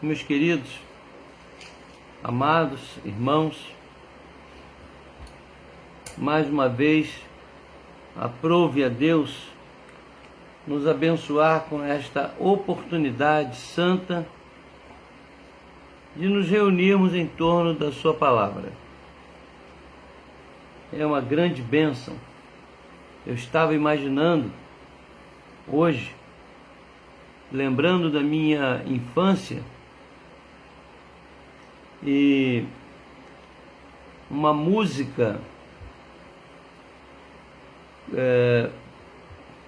Meus queridos, amados irmãos, mais uma vez, aprove a Deus nos abençoar com esta oportunidade santa de nos reunirmos em torno da sua palavra. É uma grande bênção. Eu estava imaginando hoje, lembrando da minha infância, e uma música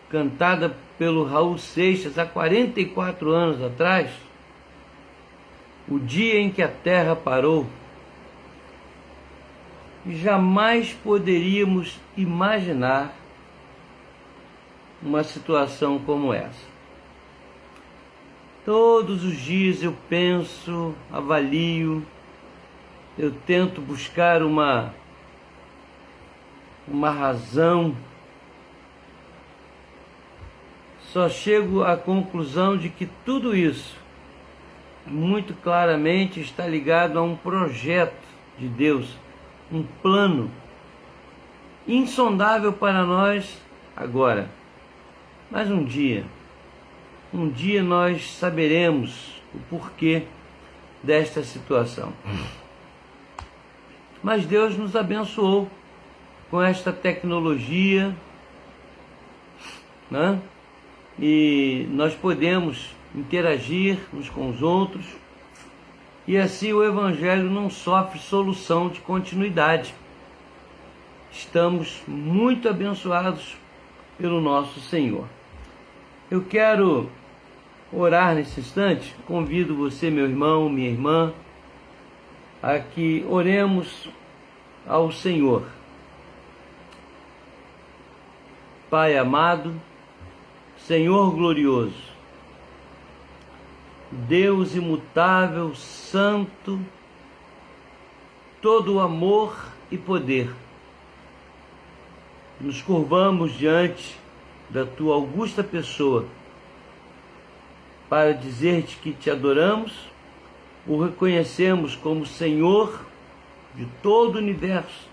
cantada pelo Raul Seixas há 44 anos atrás, o dia em que a terra parou. E jamais poderíamos imaginar uma situação como essa. Todos os dias eu penso, avalio, eu tento buscar uma razão. Só chego à conclusão de que tudo isso muito claramente está ligado a um projeto de Deus, um plano insondável para nós agora. Mas um dia nós saberemos o porquê desta situação. Mas Deus nos abençoou com esta tecnologia, né? E nós podemos interagir uns com os outros, e assim o Evangelho não sofre solução de continuidade. Estamos muito abençoados pelo nosso Senhor. Eu quero orar nesse instante. Convido você, meu irmão, minha irmã, a que oremos ao Senhor. Pai amado, Senhor glorioso, Deus imutável, santo, todo amor e poder, nos curvamos diante da tua augusta pessoa para dizer-te que te adoramos, o reconhecemos como Senhor de todo o universo,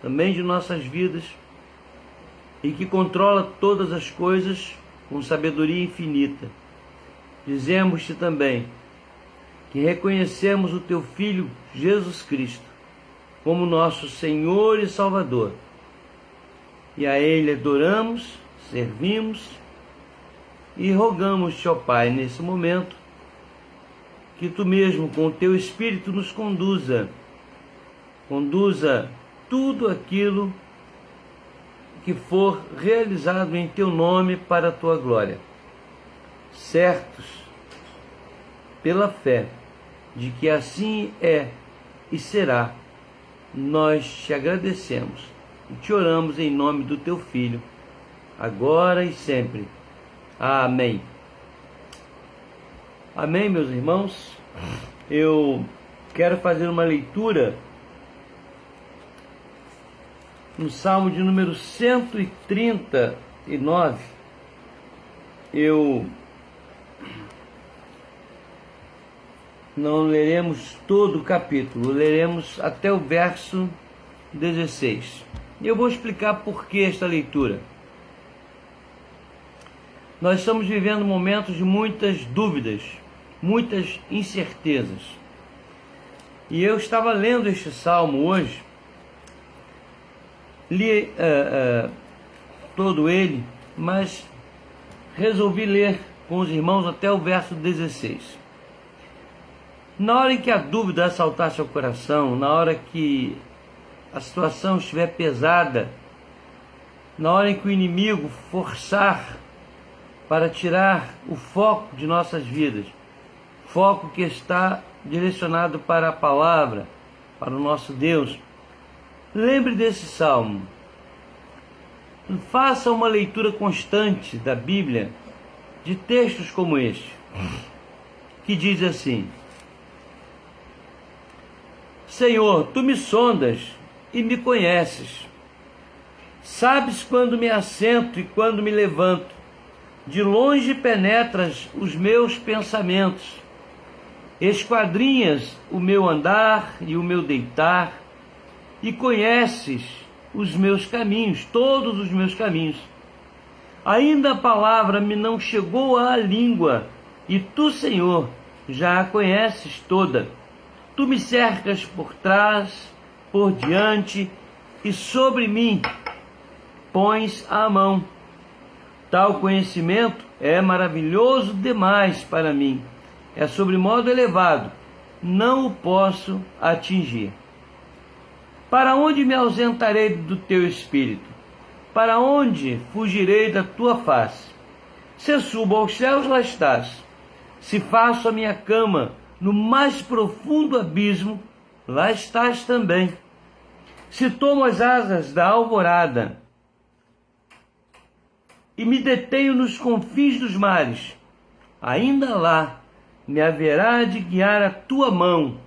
também de nossas vidas, e que controla todas as coisas com sabedoria infinita. Dizemos-te também que reconhecemos o teu Filho Jesus Cristo como nosso Senhor e Salvador, e a Ele adoramos, servimos e rogamos-te, ó Pai, nesse momento, que tu mesmo com o teu Espírito nos conduza tudo aquilo que for realizado em teu nome para a tua glória, certos pela fé de que assim é e será. Nós te agradecemos e te oramos em nome do teu Filho, agora e sempre. Amém. Amém, meus irmãos. Eu quero fazer uma leitura no Salmo de número 139. Eu não leremos todo o capítulo, leremos até o verso 16. E eu vou explicar por que esta leitura. Nós estamos vivendo momentos de muitas dúvidas, muitas incertezas. E eu estava lendo este salmo hoje, li todo ele, mas resolvi ler com os irmãos até o verso 16. Na hora em que a dúvida assaltar seu coração, na hora que a situação estiver pesada, na hora em que o inimigo forçar para tirar o foco de nossas vidas, foco que está direcionado para a palavra, para o nosso Deus, lembre desse salmo. Faça uma leitura constante da Bíblia, de textos como este, que diz assim: Senhor, tu me sondas e me conheces. Sabes quando me assento e quando me levanto. De longe penetras os meus pensamentos, esquadrinhas o meu andar e o meu deitar, e conheces os meus caminhos, todos os meus caminhos. Ainda a palavra me não chegou à língua, e tu, Senhor, já a conheces toda. Tu me cercas por trás, por diante, e sobre mim pões a mão. Tal conhecimento é maravilhoso demais para mim. É sobremodo elevado, não o posso atingir. Para onde me ausentarei do teu espírito? Para onde fugirei da tua face? Se subo aos céus, lá estás. Se faço a minha cama no mais profundo abismo, lá estás também. Se tomo as asas da alvorada e me detenho nos confins dos mares, ainda lá me haverá de guiar a tua mão,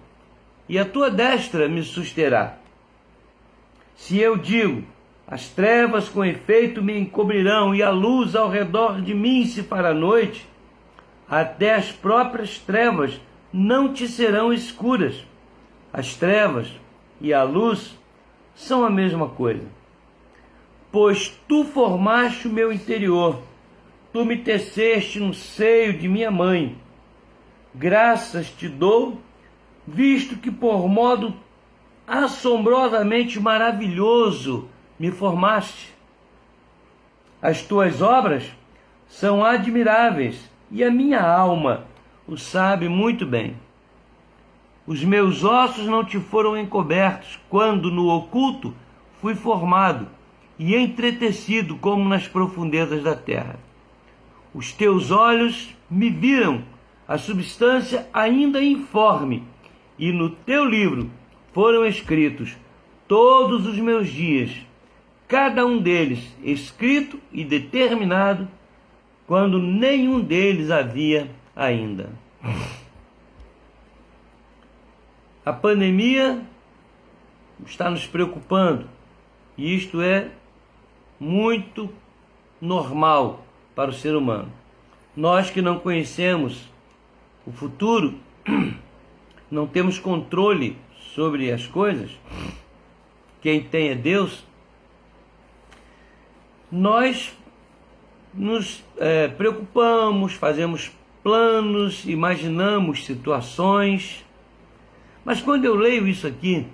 e a tua destra me susterá. Se eu digo, as trevas com efeito me encobrirão, e a luz ao redor de mim se fará noite, até as próprias trevas não te serão escuras. As trevas e a luz são a mesma coisa. Pois tu formaste o meu interior, tu me teceste no seio de minha mãe. Graças te dou, visto que por modo assombrosamente maravilhoso me formaste. As tuas obras são admiráveis, e a minha alma o sabe muito bem. Os meus ossos não te foram encobertos, quando no oculto fui formado e entretecido como nas profundezas da terra. Os teus olhos me viram, a substância ainda informe, e no teu livro foram escritos todos os meus dias, cada um deles escrito e determinado, quando nenhum deles havia ainda. A pandemia está nos preocupando, e isto é muito normal para o ser humano. Nós que não conhecemos o futuro, não temos controle sobre as coisas, quem tem é Deus, nós nos preocupamos, fazemos planos, imaginamos situações, mas quando eu leio isso aqui,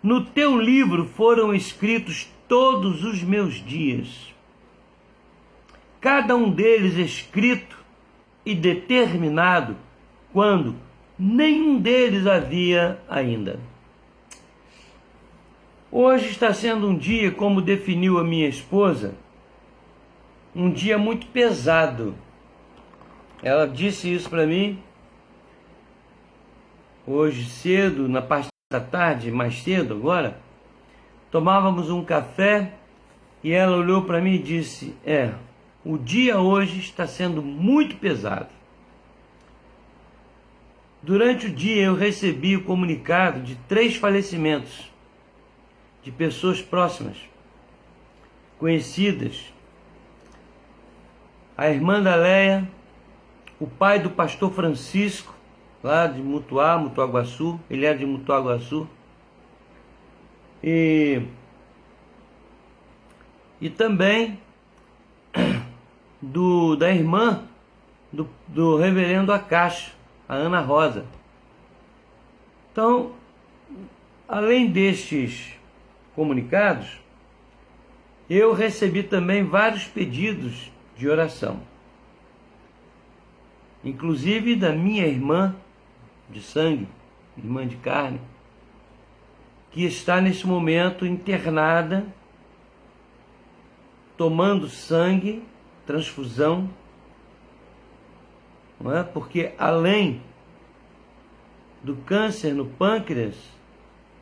no teu livro foram escritos todos os meus dias, cada um deles escrito e determinado, quando nenhum deles havia ainda. Hoje está sendo um dia, como definiu a minha esposa, um dia muito pesado. Ela disse isso para mim hoje cedo, na parte da tarde, mais cedo agora. Tomávamos um café e ela olhou para mim e disse: o dia hoje está sendo muito pesado. Durante o dia eu recebi o comunicado de 3 falecimentos de pessoas próximas, conhecidas. A irmã da Leia, o pai do pastor Francisco, lá de Mutuaguaçu, ele era de Mutuaguaçu, e também da irmã do reverendo Acacho, a Ana Rosa. Então, além destes comunicados, eu recebi também vários pedidos de oração, inclusive da minha irmã de sangue, irmã de carne, que está nesse momento internada, tomando sangue, transfusão, não é? Porque além do câncer no pâncreas,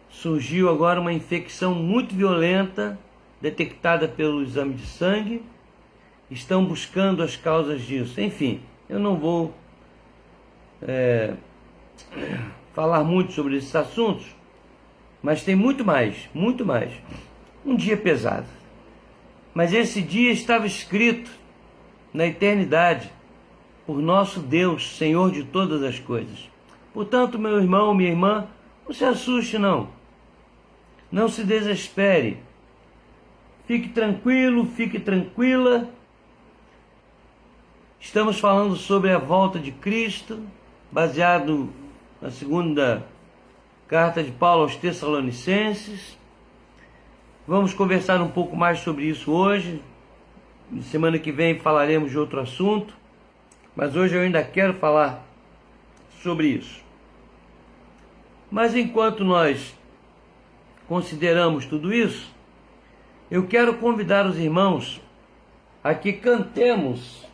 surgiu agora uma infecção muito violenta, detectada pelo exame de sangue. Estão buscando as causas disso. Enfim, eu não vou falar muito sobre esses assuntos, mas tem muito mais, muito mais. Um dia pesado. mas esse dia estava escrito na eternidade por nosso Deus, Senhor de todas as coisas. Portanto, meu irmão, minha irmã, não se assuste não. Não se desespere. Fique tranquilo, fique tranquila. Estamos falando sobre a volta de Cristo, baseado na segunda carta de Paulo aos Tessalonicenses. Vamos conversar um pouco mais sobre isso hoje. Semana que vem falaremos de outro assunto, mas hoje eu ainda quero falar sobre isso. Mas enquanto nós consideramos tudo isso, eu quero convidar os irmãos a que cantemos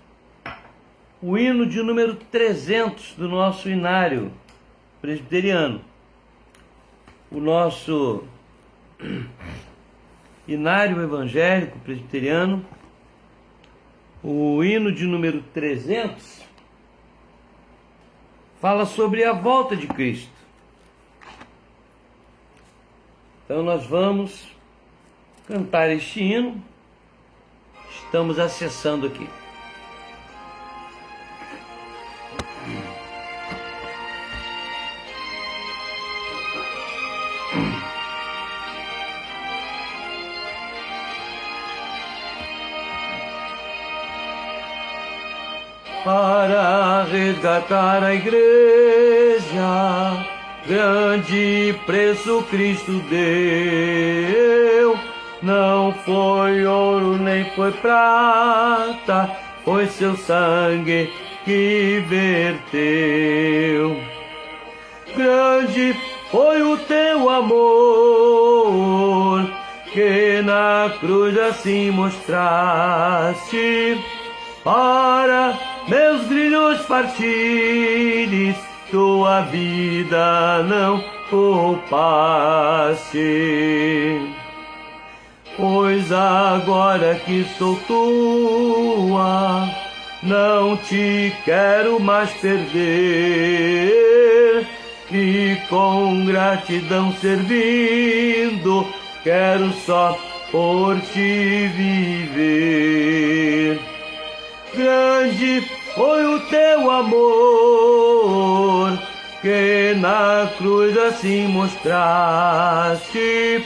o hino de número 300 do nosso inário presbiteriano. O nosso inário evangélico presbiteriano, o hino de número 300, fala sobre a volta de Cristo. Então nós vamos cantar este hino. Estamos acessando aqui. Para resgatar a igreja, grande preço Cristo deu. Não foi ouro nem foi prata, foi seu sangue que verteu. Grande foi o teu amor, que na cruz assim mostraste. Para meus grilhos partires, tua vida não poupaste. Pois agora que sou tua, não te quero mais perder. E com gratidão servindo, quero só por ti viver. Grande foi o teu amor, que na cruz assim mostraste.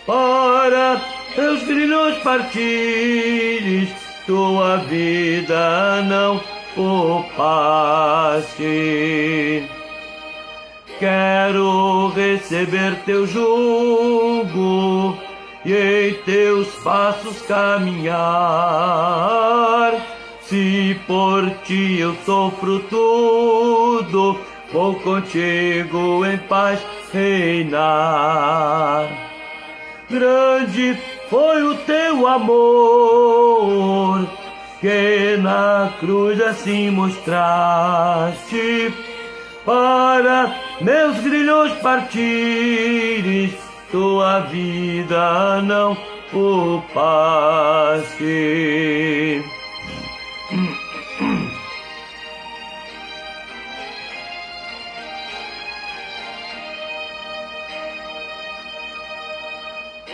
Para teus grilhos partires, tua vida não poupaste. Quero receber teu jugo e em teus passos caminhar. Se por ti eu sofro tudo, vou contigo em paz reinar. Grande foi o teu amor, que na cruz assim mostraste. Para meus grilhos partires, tua vida não poupaste.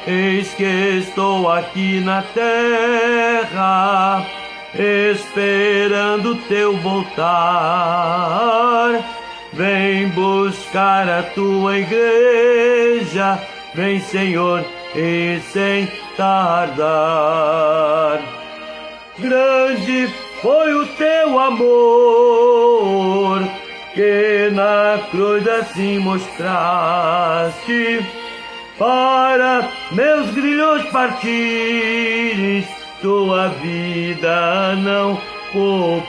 Eis que estou aqui na terra, esperando teu voltar. Vem buscar a tua igreja, vem, Senhor, e sem tardar. Grande foi o teu amor, que na cruz assim mostraste. Para meus grilhos partires, tua vida não poupaste.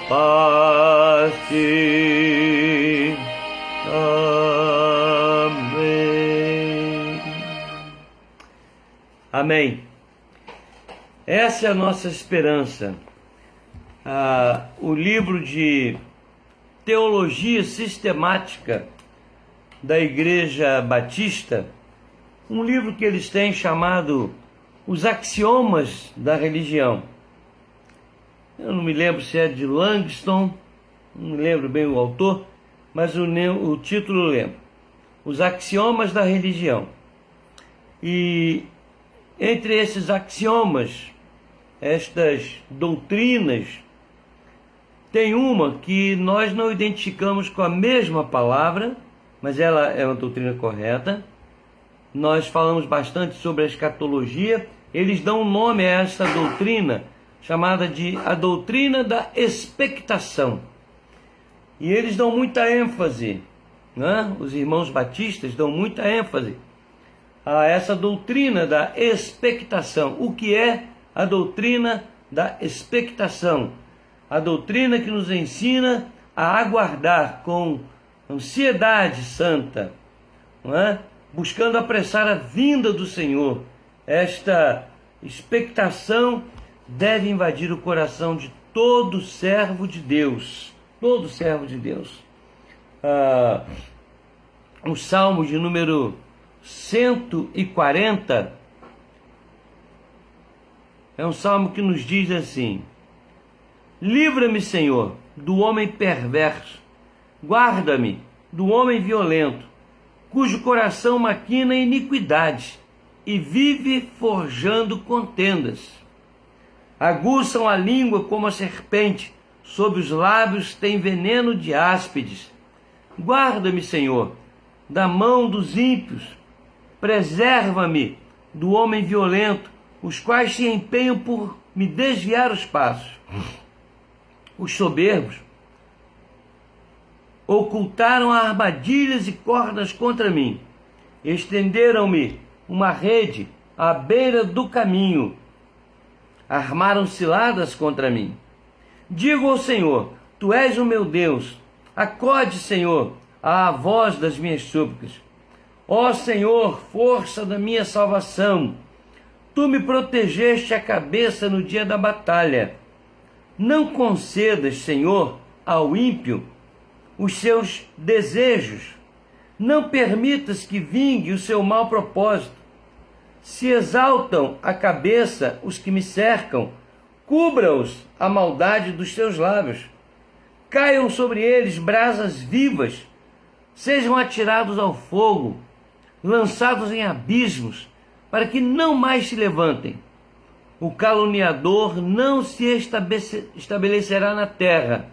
Amém. Amém. Essa é a nossa esperança. O livro de Teologia Sistemática da Igreja Batista, um livro que eles têm chamado Os Axiomas da Religião. Eu não me lembro se é de Langston, não me lembro bem o autor, mas o título eu lembro. Os Axiomas da Religião. E entre esses axiomas, estas doutrinas, tem uma que nós não identificamos com a mesma palavra, mas ela é uma doutrina correta. Nós falamos bastante sobre a escatologia. Eles dão um nome a essa doutrina, chamada de a doutrina da expectação. E eles dão muita ênfase, né? Os irmãos batistas dão muita ênfase a essa doutrina da expectação. O que é a doutrina da expectação? A doutrina que nos ensina a aguardar com ansiedade santa, não é? Buscando apressar a vinda do Senhor. Esta expectação deve invadir o coração de todo servo de Deus. Todo servo de Deus. O Salmo de número 140 é um salmo que nos diz assim: livra-me, Senhor, do homem perverso, guarda-me do homem violento, cujo coração maquina iniquidade e vive forjando contendas. Aguçam a língua como a serpente, sob os lábios tem veneno de áspides. Guarda-me, Senhor, da mão dos ímpios, preserva-me do homem violento, os quais se empenham por me desviar os passos. Os soberbos ocultaram armadilhas e cordas contra mim, estenderam-me uma rede à beira do caminho, armaram ciladas contra mim. Digo ao Senhor: Tu és o meu Deus, acode, Senhor, à voz das minhas súplicas. Ó Senhor, força da minha salvação, Tu me protegeste a cabeça no dia da batalha. Não concedas, Senhor, ao ímpio os seus desejos. Não permitas que vingue o seu mau propósito. Se exaltam a cabeça os que me cercam, cubra-os a maldade dos seus lábios. Caiam sobre eles brasas vivas, sejam atirados ao fogo, lançados em abismos, para que não mais se levantem. O caluniador não se estabelecerá na terra.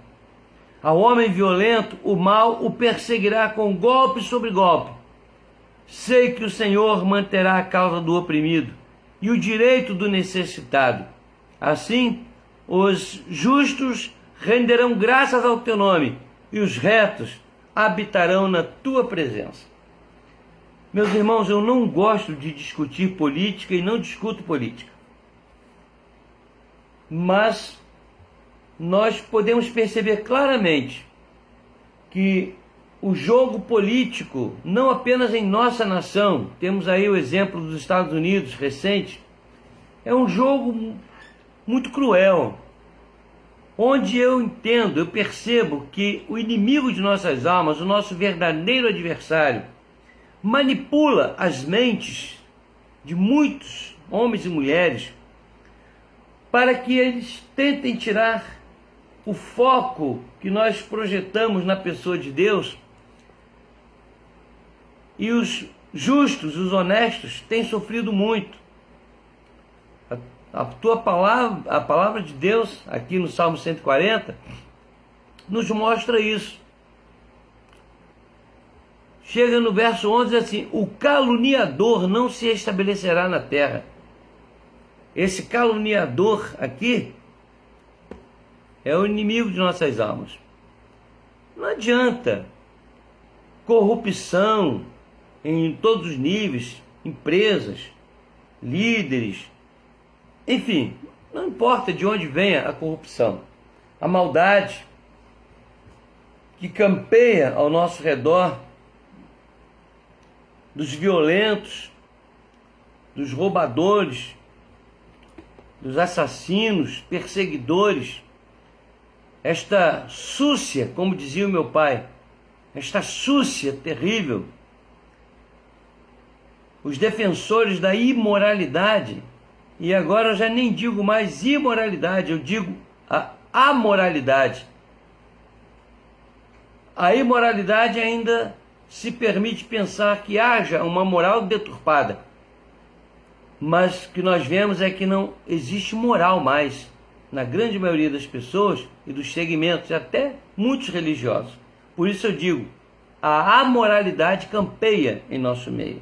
Ao homem violento, o mal o perseguirá com golpe sobre golpe. Sei que o Senhor manterá a causa do oprimido e o direito do necessitado. Assim, os justos renderão graças ao teu nome e os retos habitarão na tua presença. Meus irmãos, eu não gosto de discutir política e não discuto política. Mas nós podemos perceber claramente que o jogo político, não apenas em nossa nação, temos aí o exemplo dos Estados Unidos recente, é um jogo muito cruel, onde eu percebo que o inimigo de nossas almas, o nosso verdadeiro adversário, manipula as mentes de muitos homens e mulheres para que eles tentem tirar o foco que nós projetamos na pessoa de Deus. E os justos, os honestos, têm sofrido muito. A palavra de Deus, aqui no Salmo 140, nos mostra isso. Chega no verso 11 assim: o caluniador não se estabelecerá na terra. Esse caluniador aqui é o inimigo de nossas almas. Não adianta corrupção em todos os níveis, empresas, líderes, enfim, não importa de onde venha a corrupção, a maldade que campeia ao nosso redor, dos violentos, dos roubadores, dos assassinos, perseguidores, esta súcia, como dizia o meu pai, esta súcia terrível, os defensores da imoralidade, e agora eu já nem digo mais imoralidade, eu digo a amoralidade. A imoralidade ainda se permite pensar que haja uma moral deturpada. mas o que nós vemos é que não existe moral mais na grande maioria das pessoas e dos segmentos, até muitos religiosos. Por isso eu digo, a amoralidade campeia em nosso meio.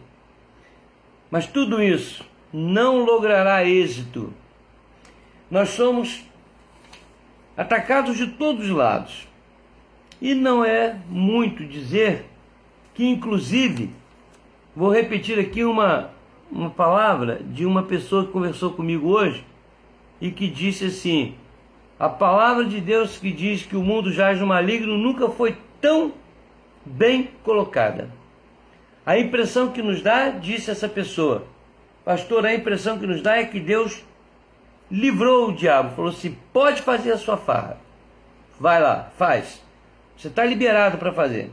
Mas tudo isso não logrará êxito. Nós somos atacados de todos os lados. E não é muito dizer que, inclusive, vou repetir aqui uma palavra de uma pessoa que conversou comigo hoje e que disse assim: a palavra de Deus que diz que o mundo jaz no maligno nunca foi tão bem colocada. A impressão que nos dá, disse essa pessoa, pastor, a impressão que nos dá é que Deus livrou o diabo, falou assim: pode fazer a sua farra, vai lá, faz, você está liberado para fazer.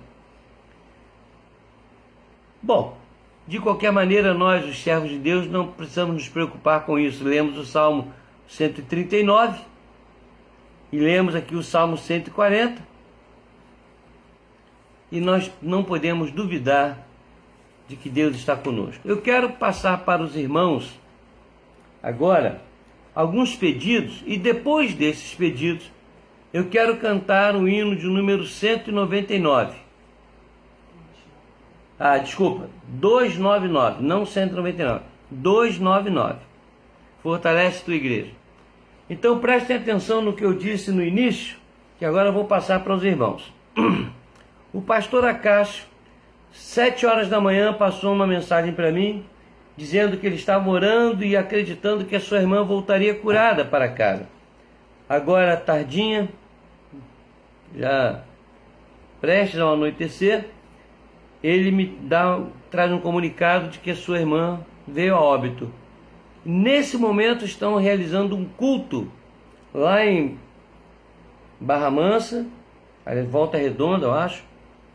Bom, de qualquer maneira, nós, os servos de Deus, não precisamos nos preocupar com isso. Lemos o Salmo 139 e lemos aqui o Salmo 140, e nós não podemos duvidar de que Deus está conosco. Eu quero passar para os irmãos agora alguns pedidos, e depois desses pedidos eu quero cantar o hino de número 199. Desculpa, 299, não 199, 299. Fortalece tua igreja. Então prestem atenção no que eu disse no início, que agora eu vou passar para os irmãos. O pastor Acácio, 7 horas da manhã, passou uma mensagem para mim, dizendo que ele estava orando e acreditando que a sua irmã voltaria curada para casa. Agora, tardinha, já prestes ao anoitecer, ele traz um comunicado de que a sua irmã veio a óbito. Nesse momento estão realizando um culto lá em Barra Mansa, Volta Redonda, eu acho,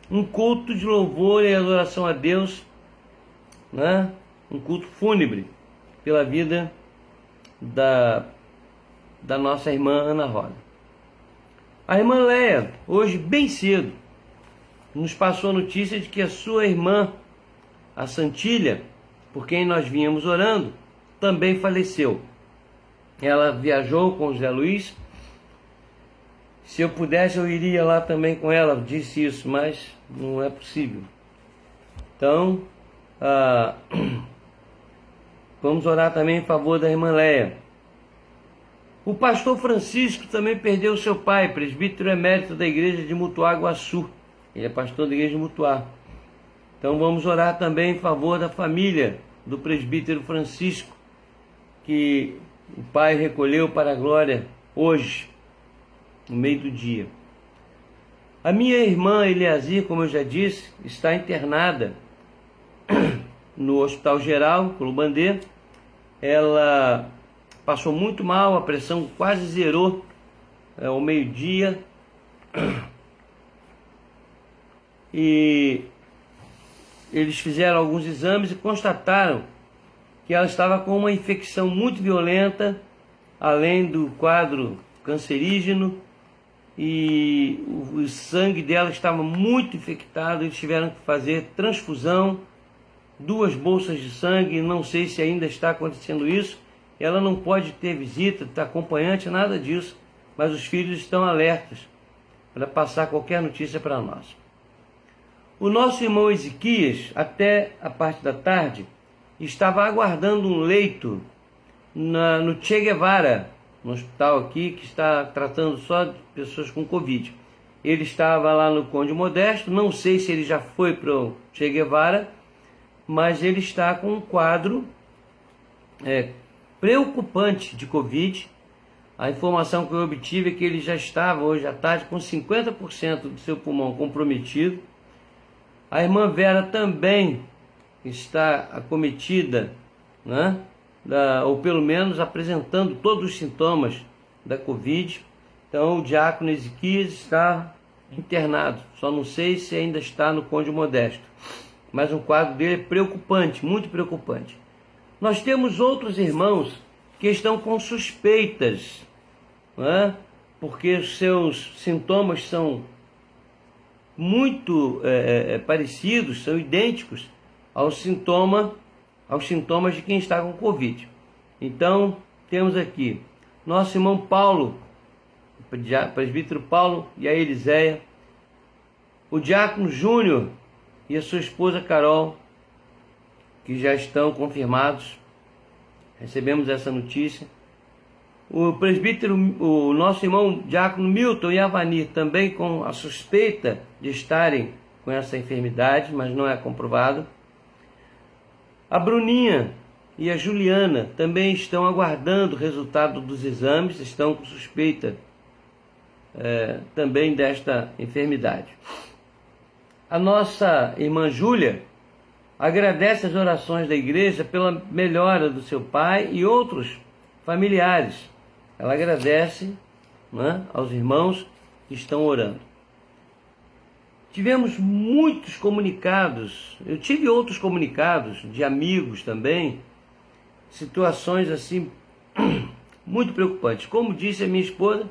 um culto de louvor e adoração a Deus, né? Um culto fúnebre pela vida da nossa irmã Ana Rosa. A irmã Leia, hoje bem cedo, nos passou a notícia de que a sua irmã, a Santília, por quem nós vínhamos orando, também faleceu. Ela viajou com o Zé Luiz. Se eu pudesse, eu iria lá também com ela, disse isso, mas não é possível. Então, vamos orar também em favor da irmã Leia. O pastor Francisco também perdeu seu pai, presbítero emérito da igreja de Mutuá, Guaçu. Ele é pastor da igreja de Mutuá. Então vamos orar também em favor da família do presbítero Francisco, que o pai recolheu para a glória hoje, no meio do dia. A minha irmã Eliazir, como eu já disse, está internada no Hospital Geral, Colubandê. Ela passou muito mal, a pressão quase zerou ao meio-dia. E eles fizeram alguns exames e constataram que ela estava com uma infecção muito violenta, além do quadro cancerígeno, e o sangue dela estava muito infectado. Eles tiveram que fazer transfusão, 2 bolsas de sangue, não sei se ainda está acontecendo isso. Ela não pode ter visita, acompanhante, nada disso, mas os filhos estão alertas para passar qualquer notícia para nós. O nosso irmão Ezequias, até a parte da tarde, estava aguardando um leito no Che Guevara, no hospital aqui, que está tratando só de pessoas com Covid. Ele estava lá no Conde Modesto, não sei se ele já foi para o Che Guevara, mas ele está com um quadro preocupante de Covid. A informação que eu obtive é que ele já estava hoje à tarde com 50% do seu pulmão comprometido. A irmã Vera também está acometida, né? Ou pelo menos apresentando todos os sintomas da Covid. Então o diácono Ezequias está internado, só não sei se ainda está no Conde Modesto, mas o quadro dele é preocupante, muito preocupante. Nós temos outros irmãos que estão com suspeitas, né? Porque os seus sintomas são muito parecidos, são idênticos ao aos sintomas de quem está com Covid. Então, temos aqui nosso irmão Paulo, o presbítero Paulo e a Eliséia, o diácono Júnior e a sua esposa Carol, que já estão confirmados. Recebemos essa notícia. O presbítero, o nosso irmão diácono Milton e a Vanir, também com a suspeita de estarem com essa enfermidade, mas não é comprovado. A Bruninha e a Juliana também estão aguardando o resultado dos exames, estão com suspeita também desta enfermidade. A nossa irmã Júlia agradece as orações da igreja pela melhora do seu pai e outros familiares. Ela agradece, né, aos irmãos que estão orando. Tivemos muitos comunicados, eu tive outros comunicados de amigos também, situações assim muito preocupantes. Como disse a minha esposa,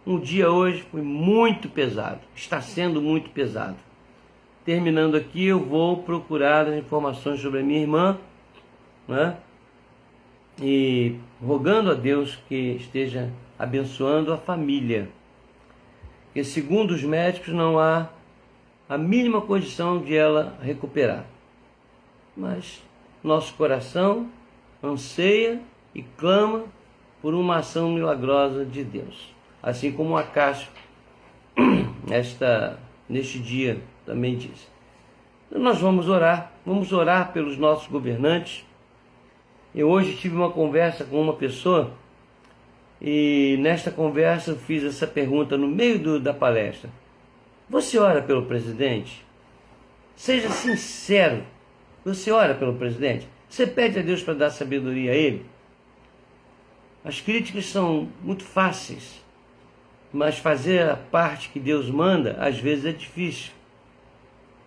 um dia hoje foi muito pesado, está sendo muito pesado. Terminando aqui, eu vou procurar as informações sobre a minha irmã, né? E rogando a Deus que esteja abençoando a família. Porque segundo os médicos não há a mínima condição de ela recuperar. Mas nosso coração anseia e clama por uma ação milagrosa de Deus. Assim como o Acácio, neste dia, também diz. Então nós vamos orar pelos nossos governantes. Eu hoje tive uma conversa com uma pessoa e nesta conversa eu fiz essa pergunta no meio da palestra. Você ora pelo presidente? Seja sincero. Você ora pelo presidente? Você pede a Deus para dar sabedoria a ele? As críticas são muito fáceis, mas fazer a parte que Deus manda às vezes é difícil.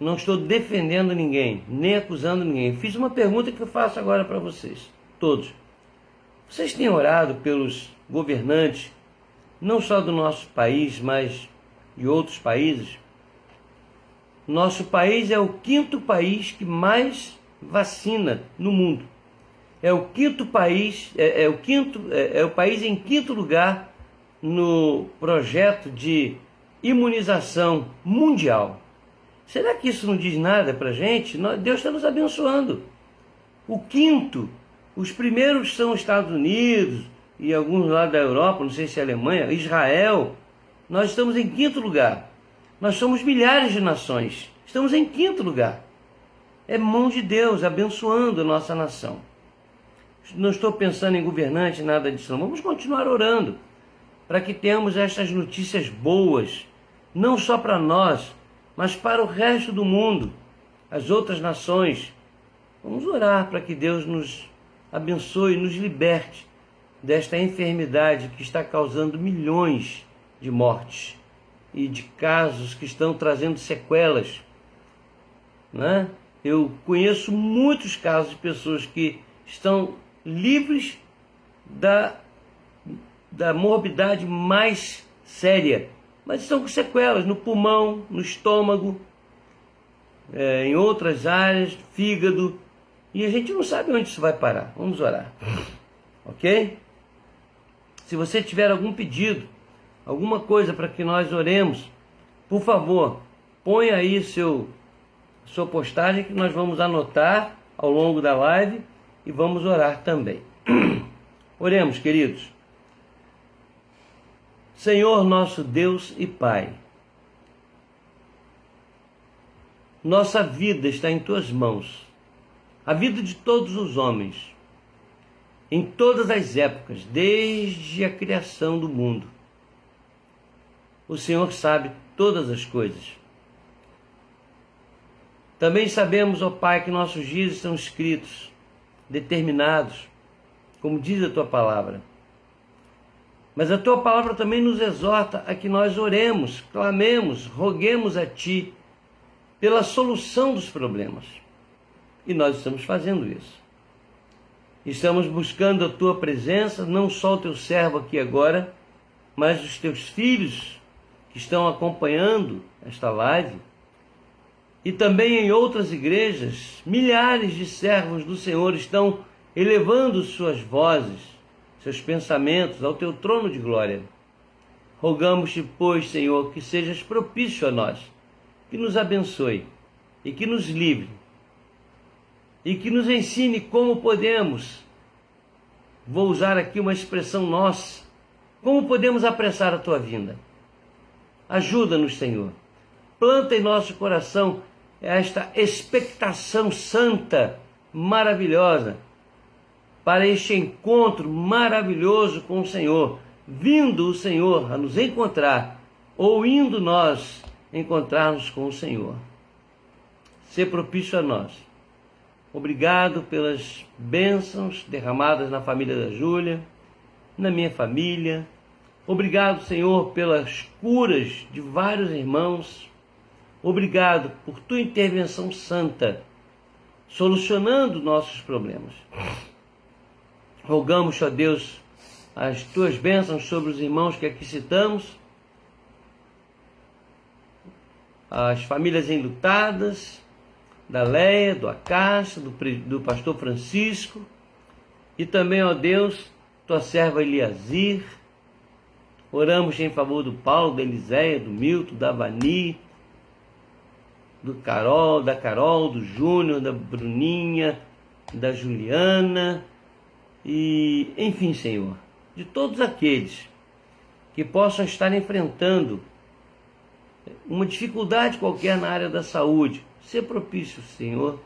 Não estou defendendo ninguém, nem acusando ninguém. Fiz uma pergunta que eu faço agora para vocês, todos. Vocês têm orado pelos governantes, não só do nosso país, mas de outros países? Nosso país é o 5º país que mais vacina no mundo. É o 5º país, é o país em 5º lugar no projeto de imunização mundial. Será que isso não diz nada para a gente? Deus está nos abençoando. O 5º, os primeiros são os Estados Unidos e alguns lá da Europa, não sei se é Alemanha, Israel. Nós estamos em 5º lugar. Nós somos milhares de nações. Estamos em 5º lugar. É mão de Deus abençoando a nossa nação. Não estou pensando em governante, nada disso. Não. Vamos continuar orando para que tenhamos estas notícias boas, não só para nós, mas para o resto do mundo, as outras nações. Vamos orar para que Deus nos abençoe, nos liberte desta enfermidade que está causando milhões de mortes e de casos que estão trazendo sequelas, né? Eu conheço muitos casos de pessoas que estão livres da morbidade mais séria, mas estão com sequelas no pulmão, no estômago, em outras áreas, fígado, e a gente não sabe onde isso vai parar. Vamos orar, ok? Se você tiver algum pedido, alguma coisa para que nós oremos, por favor, põe aí sua postagem que nós vamos anotar ao longo da live e vamos orar também. Oremos, queridos. Senhor nosso Deus e Pai, nossa vida está em Tuas mãos, a vida de todos os homens, em todas as épocas, desde a criação do mundo. O Senhor sabe todas as coisas. Também sabemos, ó Pai, que nossos dias estão escritos, determinados, como diz a Tua palavra. Mas a Tua palavra também nos exorta a que nós oremos, clamemos, roguemos a Ti pela solução dos problemas. E nós estamos fazendo isso. Estamos buscando a Tua presença, não só o Teu servo aqui agora, mas os Teus filhos que estão acompanhando esta live. e também em outras igrejas, milhares de servos do Senhor estão elevando suas vozes, seus pensamentos ao teu trono de glória. Rogamos-te, pois, Senhor, que sejas propício a nós, que nos abençoe e que nos livre e que nos ensine como podemos, vou usar aqui uma expressão nossa, como podemos apressar a tua vinda. Ajuda-nos, Senhor. Planta em nosso coração esta expectação santa, maravilhosa, para este encontro maravilhoso com o Senhor, vindo o Senhor a nos encontrar, ou indo nós encontrar-nos com o Senhor. Ser propício a nós. Obrigado pelas bênçãos derramadas na família da Júlia, na minha família. Obrigado, Senhor, pelas curas de vários irmãos. Obrigado por tua intervenção santa, solucionando nossos problemas. Rogamos, ó Deus, as tuas bênçãos sobre os irmãos que aqui citamos, as famílias enlutadas, da Leia, do Acácio, do pastor Francisco, e também, ó Deus, tua serva Eliazir. Oramos em favor do Paulo, da Eliséia, do Milton, da Vani, da Carol, do Júnior, da Bruninha, da Juliana, e enfim, Senhor, de todos aqueles que possam estar enfrentando uma dificuldade qualquer na área da saúde. Ser propício, Senhor,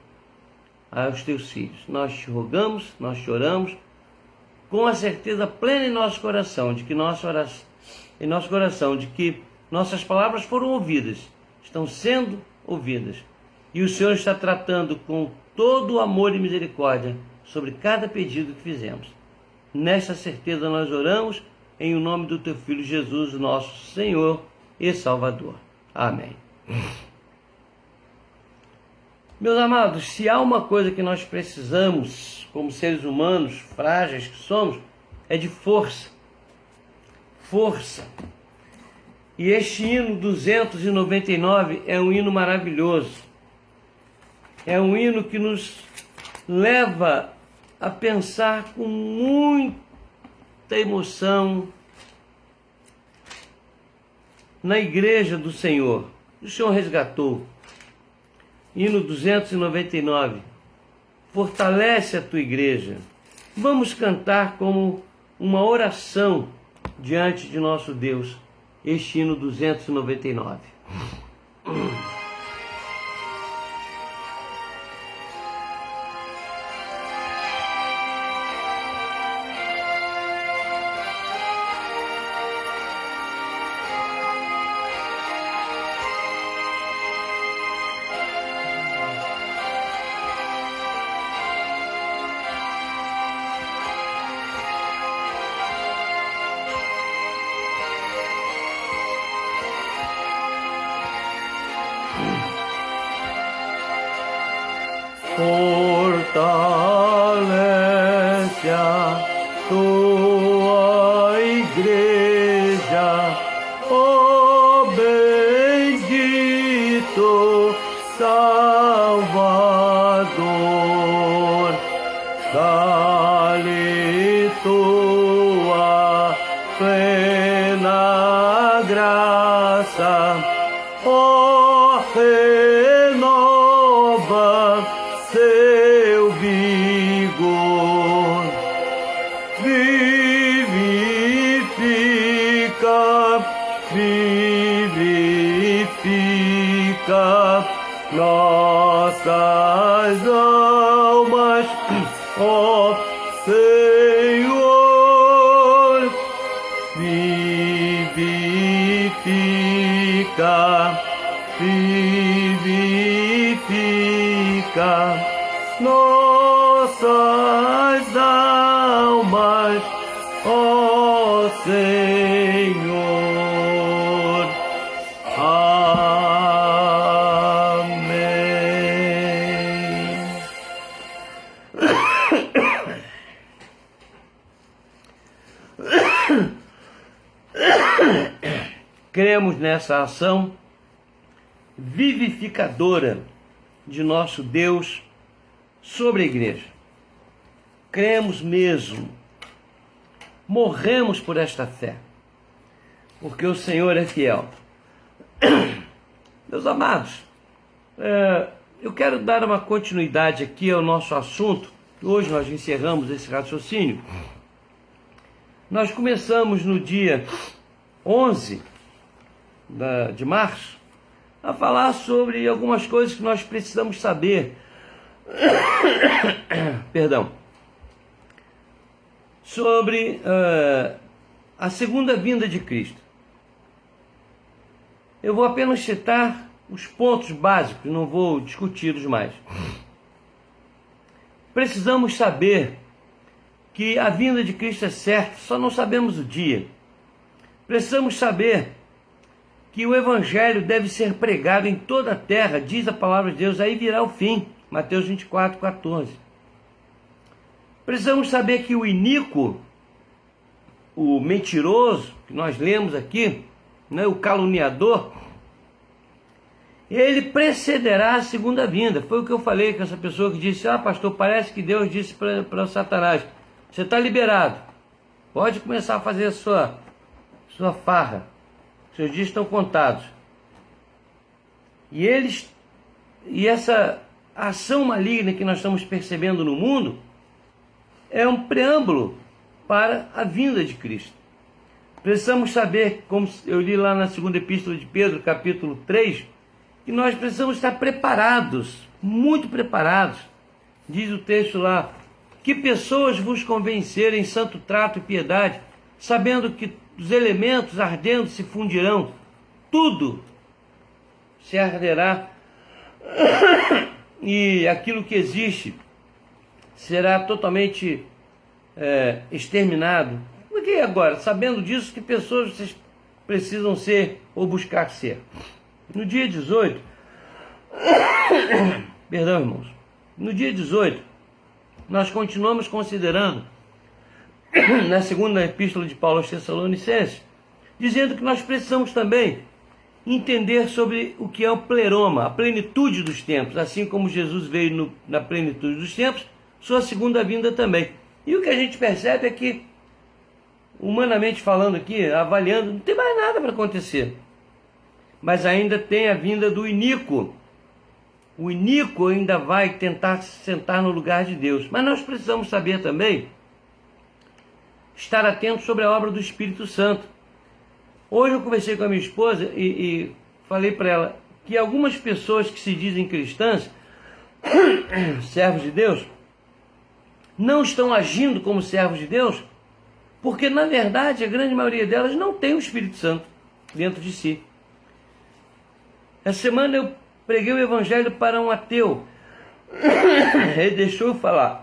aos teus filhos. Nós te rogamos, nós te oramos, com a certeza plena em nosso coração de que nossas palavras foram ouvidas, estão sendo ouvidas, e o Senhor está tratando com todo o amor e misericórdia sobre cada pedido que fizemos. Nessa certeza nós oramos em o nome do teu Filho Jesus, nosso Senhor e Salvador. Amém. Meus amados, se há uma coisa que nós precisamos, como seres humanos frágeis que somos, é de força. Força. E este hino 299 é um hino maravilhoso. É um hino que nos leva a pensar com muita emoção na igreja do Senhor. O Senhor resgatou. Hino 299. Fortalece a tua igreja. Vamos cantar como uma oração diante de nosso Deus este hino 299. Fortalece a tua igreja, ó bendito Salvador, dá-lhe tua plena graça, ó renova seu vigor, vivifica nossas almas, ó Senhor, vivifica nossas almas, ó Senhor. Amém. Cremos nessa ação vivificadora de nosso Deus sobre a igreja. Cremos mesmo, morremos por esta fé, porque o Senhor é fiel. Meus amados, eu quero dar uma continuidade aqui ao nosso assunto. Hoje nós encerramos esse raciocínio. Nós começamos no dia 11 de março a falar sobre algumas coisas que nós precisamos saber. Perdão. Sobre a segunda vinda de Cristo. Eu vou apenas citar os pontos básicos, não vou discuti-los mais. Precisamos saber que a vinda de Cristo é certa, só não sabemos o dia. Precisamos saber que o Evangelho deve ser pregado em toda a terra, diz a palavra de Deus, aí virá o fim. Mateus 24, 14. Precisamos saber que o iníquo, o mentiroso, que nós lemos aqui, né, o caluniador, ele precederá a segunda vinda. Foi o que eu falei com essa pessoa que disse: pastor, parece que Deus disse para Satanás, você está liberado, pode começar a fazer a sua farra, seus dias estão contados. E essa ação maligna que nós estamos percebendo no mundo é um preâmbulo para a vinda de Cristo. Precisamos saber, como eu li lá na segunda epístola de Pedro, capítulo 3, que nós precisamos estar preparados, muito preparados. Diz o texto lá: que pessoas vos convencerem em santo trato e piedade, sabendo que os elementos ardendo se fundirão, tudo se arderá, e aquilo que existe será totalmente exterminado. Por que agora? Sabendo disso, que pessoas vocês precisam ser ou buscar ser? No dia 18, perdão, irmãos, no dia 18, nós continuamos considerando, na segunda epístola de Paulo aos Tessalonicenses, dizendo que nós precisamos também entender sobre o que é o pleroma, a plenitude dos tempos, assim como Jesus veio na plenitude dos tempos, sua segunda vinda também. E o que a gente percebe é que, humanamente falando aqui, avaliando, não tem mais nada para acontecer. Mas ainda tem a vinda do iníquo. O iníquo ainda vai tentar se sentar no lugar de Deus. Mas nós precisamos saber também, estar atentos sobre a obra do Espírito Santo. Hoje eu conversei com a minha esposa e falei para ela que algumas pessoas que se dizem cristãs, servos de Deus, não estão agindo como servos de Deus, porque na verdade a grande maioria delas não tem o Espírito Santo dentro de si. Essa semana eu preguei o Evangelho para um ateu. Ele deixou eu falar.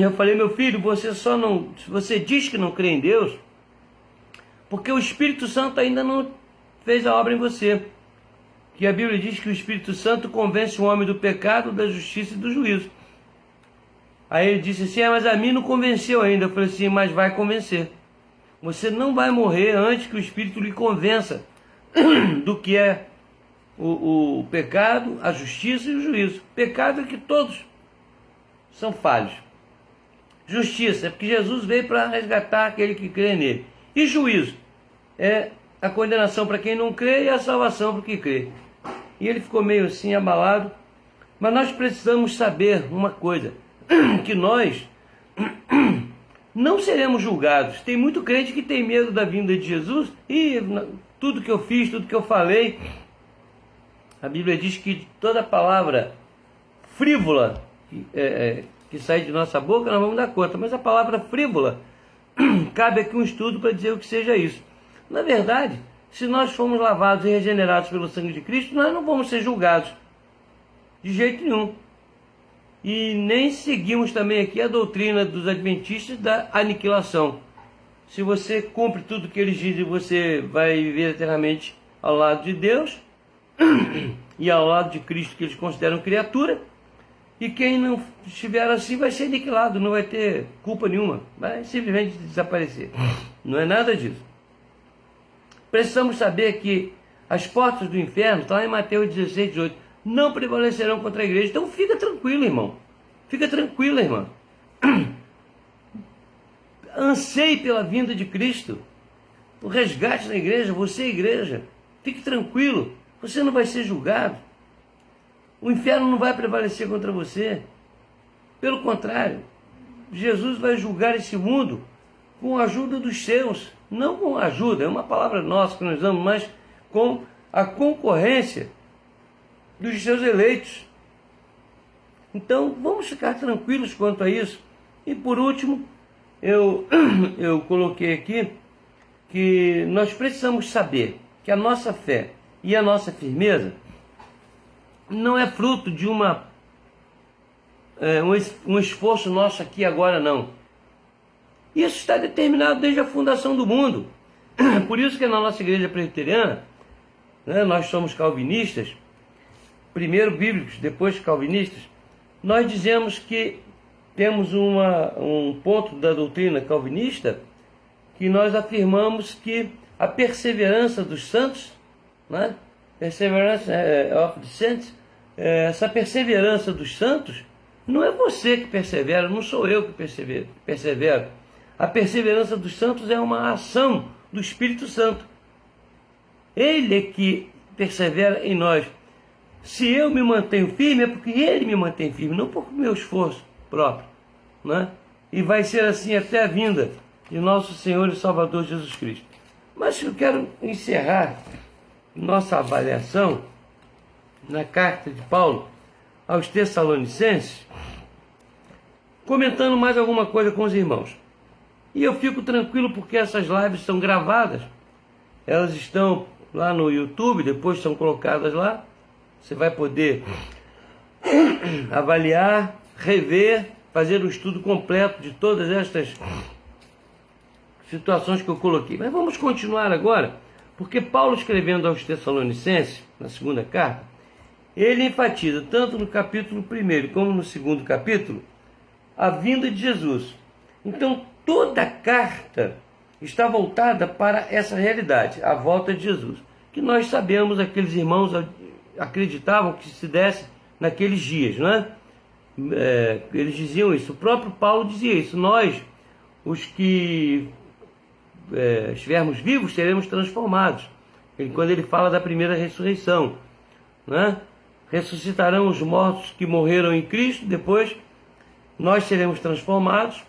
Eu falei: meu filho, você diz que não crê em Deus porque o Espírito Santo ainda não fez a obra em você. Que a Bíblia diz que o Espírito Santo convence o homem do pecado, da justiça e do juízo. Aí ele disse assim: mas a mim não convenceu ainda. Eu falei assim: mas vai convencer. Você não vai morrer antes que o Espírito lhe convença do que é o pecado, a justiça e o juízo. Pecado é que todos são falhos. Justiça é porque Jesus veio para resgatar aquele que crê nele. E juízo é a condenação para quem não crê e a salvação para quem crê. E ele ficou meio assim abalado. Mas nós precisamos saber uma coisa, que nós não seremos julgados. Tem muito crente que tem medo da vinda de Jesus. E tudo que eu fiz, tudo que eu falei, a Bíblia diz que toda palavra frívola que sai de nossa boca, nós vamos dar conta. Mas a palavra frívola, cabe aqui um estudo para dizer o que seja isso. Na verdade, se nós formos lavados e regenerados pelo sangue de Cristo, nós não vamos ser julgados de jeito nenhum. E nem seguimos também aqui a doutrina dos adventistas da aniquilação. Se você cumpre tudo que eles dizem, você vai viver eternamente ao lado de Deus e ao lado de Cristo, que eles consideram criatura. E quem não estiver assim vai ser aniquilado, não vai ter culpa nenhuma, vai simplesmente desaparecer. Não é nada disso. Precisamos saber que as portas do inferno, está lá em Mateus 16, 18, não prevalecerão contra a igreja. Então fica tranquilo, irmão. Fica tranquila, irmã. Anseie pela vinda de Cristo, o resgate da igreja, você é igreja. Fique tranquilo, você não vai ser julgado. O inferno não vai prevalecer contra você. Pelo contrário, Jesus vai julgar esse mundo com a ajuda dos seus. Não com a ajuda, é uma palavra nossa que nós usamos, mas com a concorrência dos seus eleitos. Então, vamos ficar tranquilos quanto a isso. E por último, eu coloquei aqui que nós precisamos saber que a nossa fé e a nossa firmeza não é fruto de um esforço nosso aqui agora, não. Isso está determinado desde a fundação do mundo. Por isso que na nossa igreja presbiteriana, né, nós somos calvinistas, primeiro bíblicos, depois calvinistas, nós dizemos que temos um ponto da doutrina calvinista que nós afirmamos que a perseverança dos santos, né, perseverance of the saints, essa perseverança dos santos, não é você que persevera, não sou eu que persevero. A perseverança dos santos é uma ação do Espírito Santo. Ele é que persevera em nós. Se eu me mantenho firme, é porque ele me mantém firme, não por meu esforço próprio, né? E vai ser assim até a vinda de nosso Senhor e Salvador Jesus Cristo. Mas eu quero encerrar nossa avaliação na carta de Paulo aos Tessalonicenses, comentando mais alguma coisa com os irmãos. E eu fico tranquilo porque essas lives são gravadas, elas estão lá no YouTube, depois são colocadas lá. Você vai poder avaliar, rever, fazer um estudo completo de todas estas situações que eu coloquei. Mas vamos continuar agora, porque Paulo, escrevendo aos Tessalonicenses, na segunda carta, ele enfatiza, tanto no capítulo 1 como no segundo capítulo, a vinda de Jesus. Então, toda a carta está voltada para essa realidade, a volta de Jesus, que nós sabemos, aqueles irmãos acreditavam que se desse naqueles dias, não é? Eles diziam isso, o próprio Paulo dizia isso, nós, os que estivermos vivos, seremos transformados. Quando ele fala da primeira ressurreição, né? Ressuscitarão os mortos que morreram em Cristo, depois nós seremos transformados,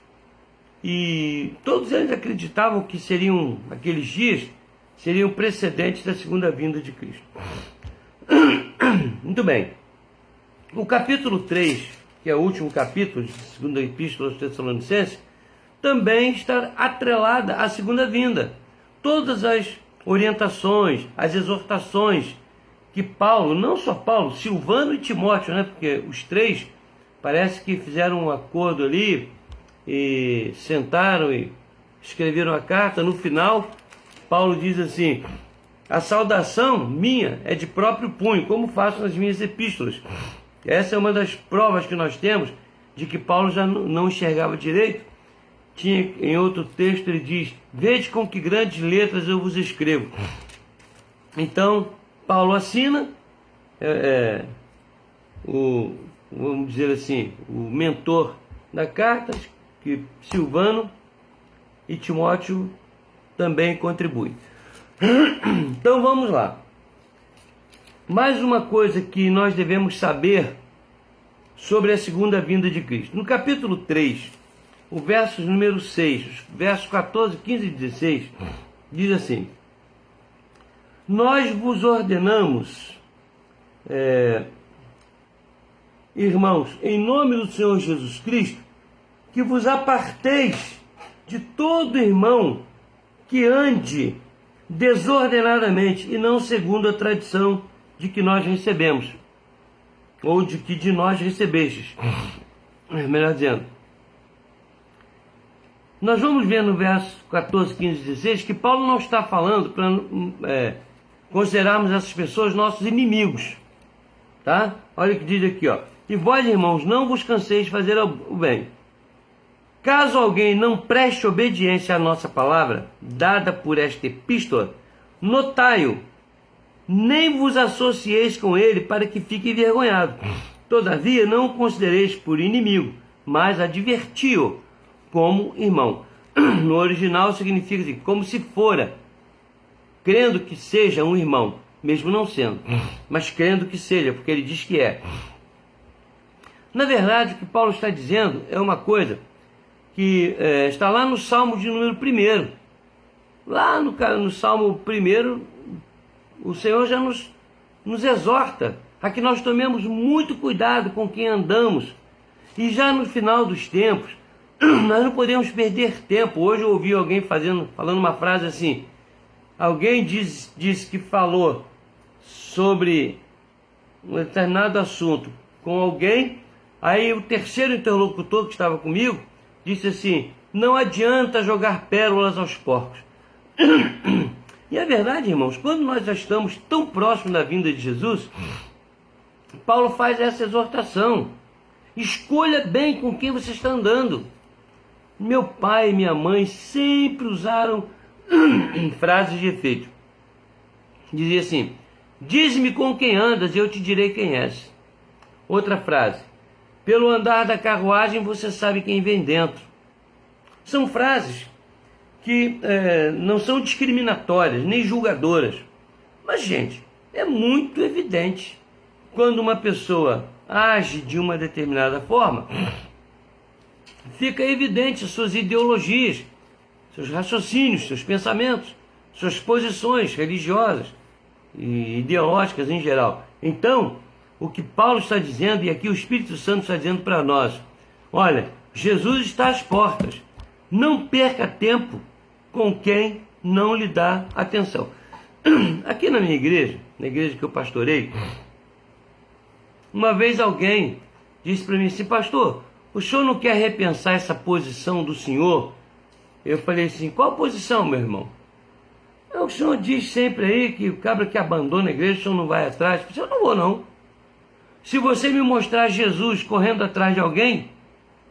e todos eles acreditavam que seriam, aqueles dias, seriam precedentes da segunda vinda de Cristo. Muito bem. O capítulo 3, que é o último capítulo da segunda epístola aos Tessalonicenses, também está atrelada à segunda vinda. Todas as orientações, as exortações que Paulo, não só Paulo, Silvano e Timóteo, né? Porque os três parece que fizeram um acordo ali e sentaram e escreveram a carta. No final, Paulo diz assim: a saudação minha é de próprio punho, como faço nas minhas epístolas. Essa é uma das provas que nós temos de que Paulo já não enxergava direito. Tinha, em outro texto ele diz: vede com que grandes letras eu vos escrevo. Então Paulo assina, vamos dizer assim, o mentor da carta, que Silvano, e Timóteo também contribuem. Então vamos lá. Mais uma coisa que nós devemos saber sobre a segunda vinda de Cristo. No capítulo 3, o verso número 6, versos 14, 15 e 16, diz assim: nós vos ordenamos, irmãos, em nome do Senhor Jesus Cristo, que vos aparteis de todo irmão que ande desordenadamente e não segundo a tradição de que nós recebemos, ou de que de nós recebestes, melhor dizendo. Nós vamos ver no verso 14, 15 e 16 que Paulo não está falando para considerarmos essas pessoas nossos inimigos, tá? Olha o que diz aqui, ó: e vós, irmãos, não vos canseis de fazer o bem. Caso alguém não preste obediência à nossa palavra, dada por esta epístola, notai-o nem vos associeis com ele para que fique envergonhado. Todavia, não o considereis por inimigo, mas adverti-o como irmão. No original significa assim, como se fora, crendo que seja um irmão, mesmo não sendo, mas crendo que seja, porque ele diz que é. Na verdade, o que Paulo está dizendo é uma coisa que está lá no Salmo de número 1. Lá no Salmo 1, o Senhor já nos exorta a que nós tomemos muito cuidado com quem andamos. E já no final dos tempos, nós não podemos perder tempo. Hoje eu ouvi alguém falando uma frase assim. Alguém disse que falou sobre um determinado assunto com alguém. Aí o terceiro interlocutor que estava comigo disse assim: não adianta jogar pérolas aos porcos. E é verdade, irmãos, quando nós já estamos tão próximos da vinda de Jesus, Paulo faz essa exortação: escolha bem com quem você está andando. Meu pai e minha mãe sempre usaram frases de efeito. Dizia assim: diz-me com quem andas e eu te direi quem és. Outra frase: pelo andar da carruagem você sabe quem vem dentro. São frases que não são discriminatórias, nem julgadoras. Mas, gente, é muito evidente. Quando uma pessoa age de uma determinada forma, fica evidente suas ideologias, seus raciocínios, seus pensamentos, suas posições religiosas e ideológicas em geral. Então, o que Paulo está dizendo, e aqui o Espírito Santo está dizendo para nós: olha, Jesus está às portas. Não perca tempo com quem não lhe dá atenção. Aqui na minha igreja, na igreja que eu pastorei, uma vez alguém disse para mim assim: pastor, o senhor não quer repensar essa posição do senhor? Eu falei assim: qual posição, meu irmão? O senhor diz sempre aí que o cabra que abandona a igreja, o senhor não vai atrás. Eu não vou, não. Se você me mostrar Jesus correndo atrás de alguém,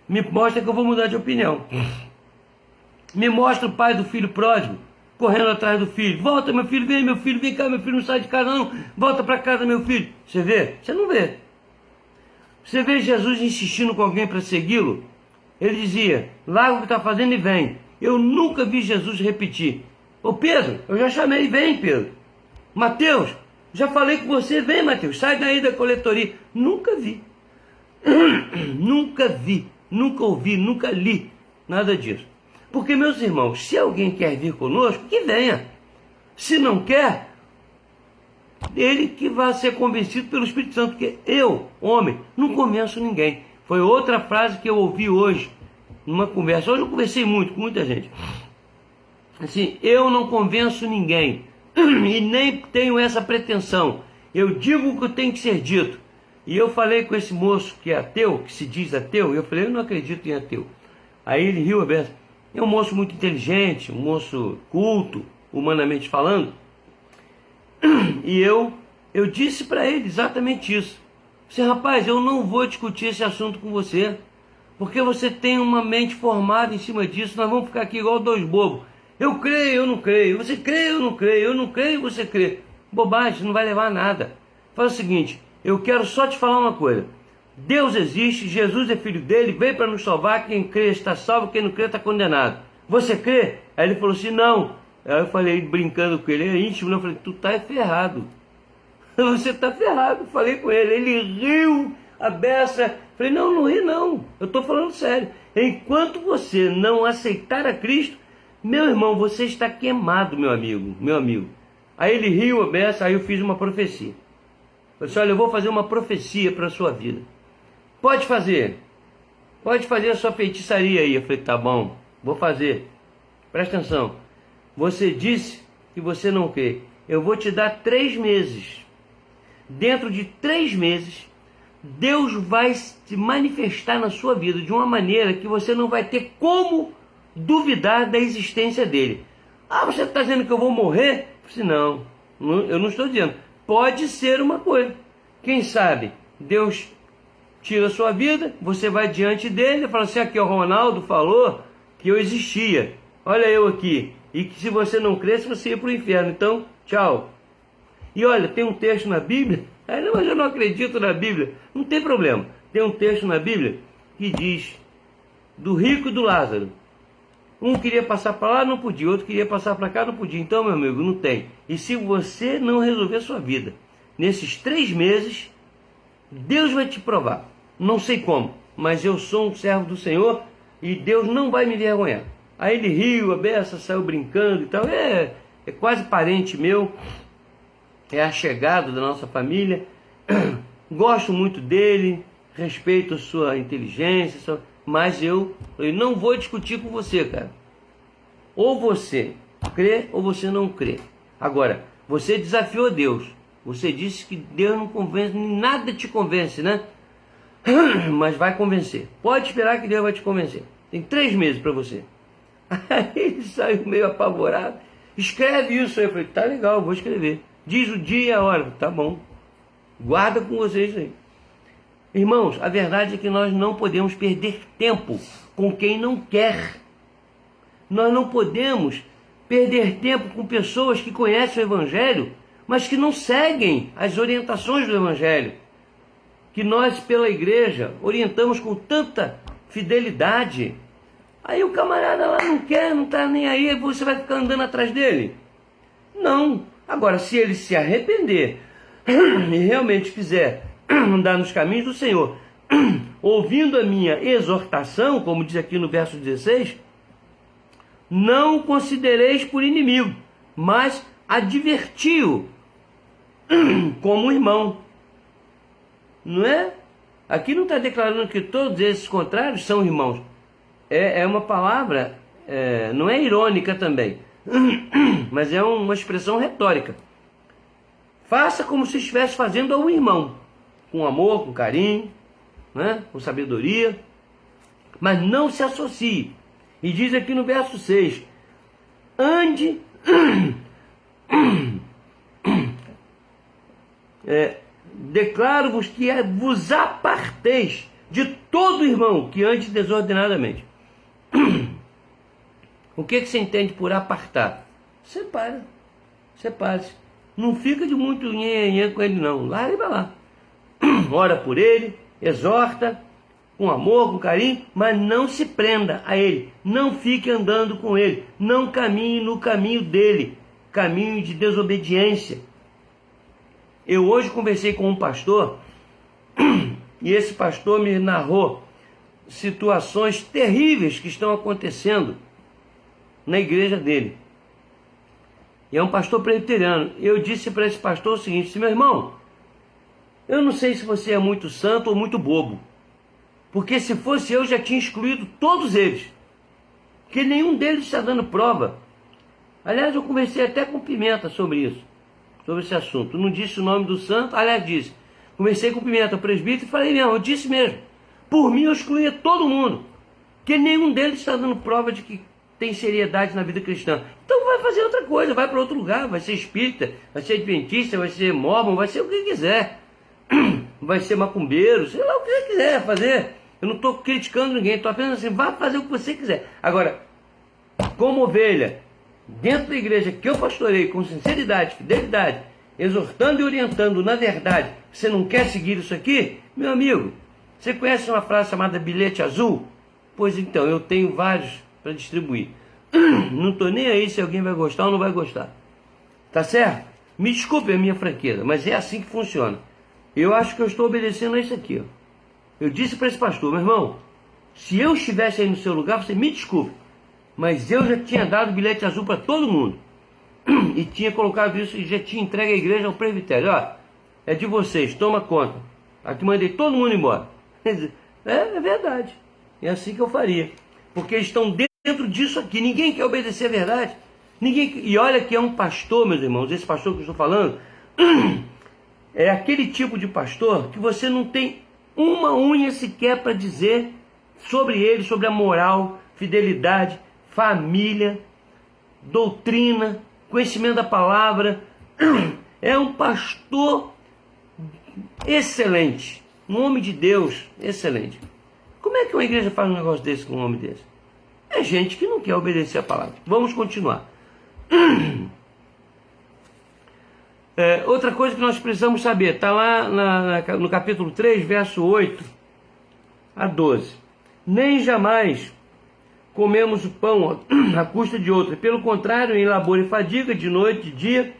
me mostra que eu vou mudar de opinião. Me mostra o pai do filho pródigo correndo atrás do filho. Volta, meu filho, vem cá, meu filho não sai de casa não. Volta para casa, meu filho. Você vê? Você não vê. Você vê Jesus insistindo com alguém para segui-lo? Ele dizia: larga o que está fazendo e vem. Eu nunca vi Jesus repetir: ô Pedro, eu já chamei, vem Pedro. Mateus, já falei com você, vem Mateus, sai daí da coletoria. Nunca vi. Nunca vi, nunca ouvi, nunca li nada disso. Porque, meus irmãos, se alguém quer vir conosco, que venha. Se não quer, ele que vai ser convencido pelo Espírito Santo, porque eu, homem, não convenço ninguém. Foi outra frase que eu ouvi hoje, numa conversa. Hoje eu conversei muito com muita gente. Assim, eu não convenço ninguém, e nem tenho essa pretensão. Eu digo o que tem que ser dito. E eu falei com esse moço que é ateu, que se diz ateu, e eu falei: eu não acredito em ateu. Aí ele riu aberto. É um moço muito inteligente, um moço culto, humanamente falando. E eu disse para ele exatamente isso. Disse: rapaz, eu não vou discutir esse assunto com você, porque você tem uma mente formada em cima disso. Nós vamos ficar aqui igual dois bobos. Eu creio, eu não creio. Você crê, eu não creio. Eu não creio, você crê. Bobagem, não vai levar a nada. Faz o seguinte: eu quero só te falar uma coisa. Deus existe, Jesus é filho dele, veio para nos salvar. Quem crê está salvo, quem não crê está condenado. Você crê? Aí ele falou assim: não. Aí eu falei, brincando com ele, é íntimo, eu falei: tu tá ferrado. Você tá ferrado. Falei com ele, ele riu a beça. Falei: não, não ri não, eu estou falando sério. Enquanto você não aceitar a Cristo, meu irmão, você está queimado, meu amigo. Aí ele riu a beça, aí eu fiz uma profecia. Eu disse: olha, eu vou fazer uma profecia para a sua vida. Pode fazer a sua feitiçaria aí. Eu falei: tá bom, vou fazer. Presta atenção. Você disse que você não crê. Eu vou te dar 3 meses. Dentro de 3 meses, Deus vai se manifestar na sua vida de uma maneira que você não vai ter como duvidar da existência dele. Ah, você está dizendo que eu vou morrer? Eu disse: não, eu não estou dizendo. Pode ser uma coisa. Quem sabe Deus tira a sua vida, você vai diante dele e fala assim: aqui o Ronaldo falou que eu existia. Olha eu aqui. E que se você não cresce, você ia para o inferno. Então, tchau. E olha, tem um texto na Bíblia, mas eu não acredito na Bíblia. Não tem problema. Tem um texto na Bíblia que diz do rico e do Lázaro. Um queria passar para lá, não podia. Outro queria passar para cá, não podia. Então, meu amigo, não tem. E se você não resolver a sua vida nesses 3 meses, Deus vai te provar. Não sei como, mas eu sou um servo do Senhor e Deus não vai me envergonhar. Aí ele riu, a beça saiu brincando e tal. É quase parente meu, é achegado da nossa família. Gosto muito dele, respeito a sua inteligência, mas eu não vou discutir com você, cara. Ou você crê ou você não crê. Agora, você desafiou Deus. Você disse que Deus não convence, nada te convence, né? Mas vai convencer. Pode esperar que Deus vai te convencer. Tem 3 meses para você. Aí ele saiu meio apavorado. Escreve isso aí. Eu falei, tá legal, vou escrever. Diz o dia e a hora. Tá bom. Guarda com vocês aí. Irmãos, a verdade é que nós não podemos perder tempo com quem não quer. Nós não podemos perder tempo com pessoas que conhecem o Evangelho, mas que não seguem as orientações do Evangelho, que nós, pela igreja, orientamos com tanta fidelidade. Aí o camarada lá não quer, não está nem aí, você vai ficar andando atrás dele? Não. Agora, se ele se arrepender e realmente quiser andar nos caminhos do Senhor, ouvindo a minha exortação, como diz aqui no verso 16, não o considereis por inimigo, mas adverti-o como irmão. Não é? Aqui não está declarando que todos esses contrários são irmãos. É uma palavra, não é irônica também, mas é uma expressão retórica. Faça como se estivesse fazendo a um irmão, com amor, com carinho, né? Com sabedoria, mas não se associe. E diz aqui no verso 6, ande, declaro-vos que vos aparteis de todo irmão que ande desordenadamente. O que você entende por apartar? Separe-se. Não fica de muito nhenhenhê com ele não, larga e vai lá. Ora por ele, exorta, com amor, com carinho, mas não se prenda a ele, não fique andando com ele, não caminhe no caminho dele, caminho de desobediência. Eu hoje conversei com um pastor, e esse pastor me narrou situações terríveis que estão acontecendo na igreja dele. E é um pastor presbiteriano. Eu disse para esse pastor o seguinte, meu irmão, eu não sei se você é muito santo ou muito bobo, porque se fosse eu já tinha excluído todos eles, porque nenhum deles está dando prova. Aliás, eu conversei até com Pimenta sobre isso, sobre esse assunto. Não disse o nome do santo, aliás, disse. Conversei com o Pimenta, o presbítero, e falei mesmo, eu disse mesmo. Por mim eu excluía todo mundo, porque nenhum deles está dando prova de que tem seriedade na vida cristã. Então vai fazer outra coisa, vai para outro lugar, vai ser espírita, vai ser adventista, vai ser mórmon, vai ser o que quiser. Vai ser macumbeiro, sei lá o que você quiser fazer. Eu não estou criticando ninguém, estou apenas assim, vá fazer o que você quiser. Agora, como ovelha, dentro da igreja que eu pastorei com sinceridade, fidelidade, exortando e orientando na verdade, você não quer seguir isso aqui? Meu amigo, você conhece uma frase chamada bilhete azul? Pois então, eu tenho vários para distribuir. Não estou nem aí se alguém vai gostar ou não vai gostar. Tá certo? Me desculpe a minha franqueza, mas é assim que funciona. Eu acho que eu estou obedecendo a isso aqui. Ó. Eu disse para esse pastor, meu irmão, se eu estivesse aí no seu lugar, você me desculpe, mas eu já tinha dado bilhete azul para todo mundo. E tinha colocado isso e já tinha entregue a igreja ao presbitério. Ó, é de vocês, toma conta. Aqui mandei todo mundo embora. É verdade. É assim que eu faria. Porque eles estão dentro disso aqui. Ninguém quer obedecer a verdade. E olha que é um pastor, meus irmãos. Esse pastor que eu estou falando é aquele tipo de pastor que você não tem uma unha sequer para dizer sobre ele, sobre a moral, fidelidade, família, doutrina, conhecimento da palavra. É um pastor excelente, um homem de Deus excelente. Como é que uma igreja faz um negócio desse com um homem desse? É gente que não quer obedecer a palavra. Vamos continuar. Outra coisa que nós precisamos saber, está lá no capítulo 3, verso 8 a 12. Nem jamais comemos o pão à custa de outra. Pelo contrário, em labor e fadiga, de noite e de dia,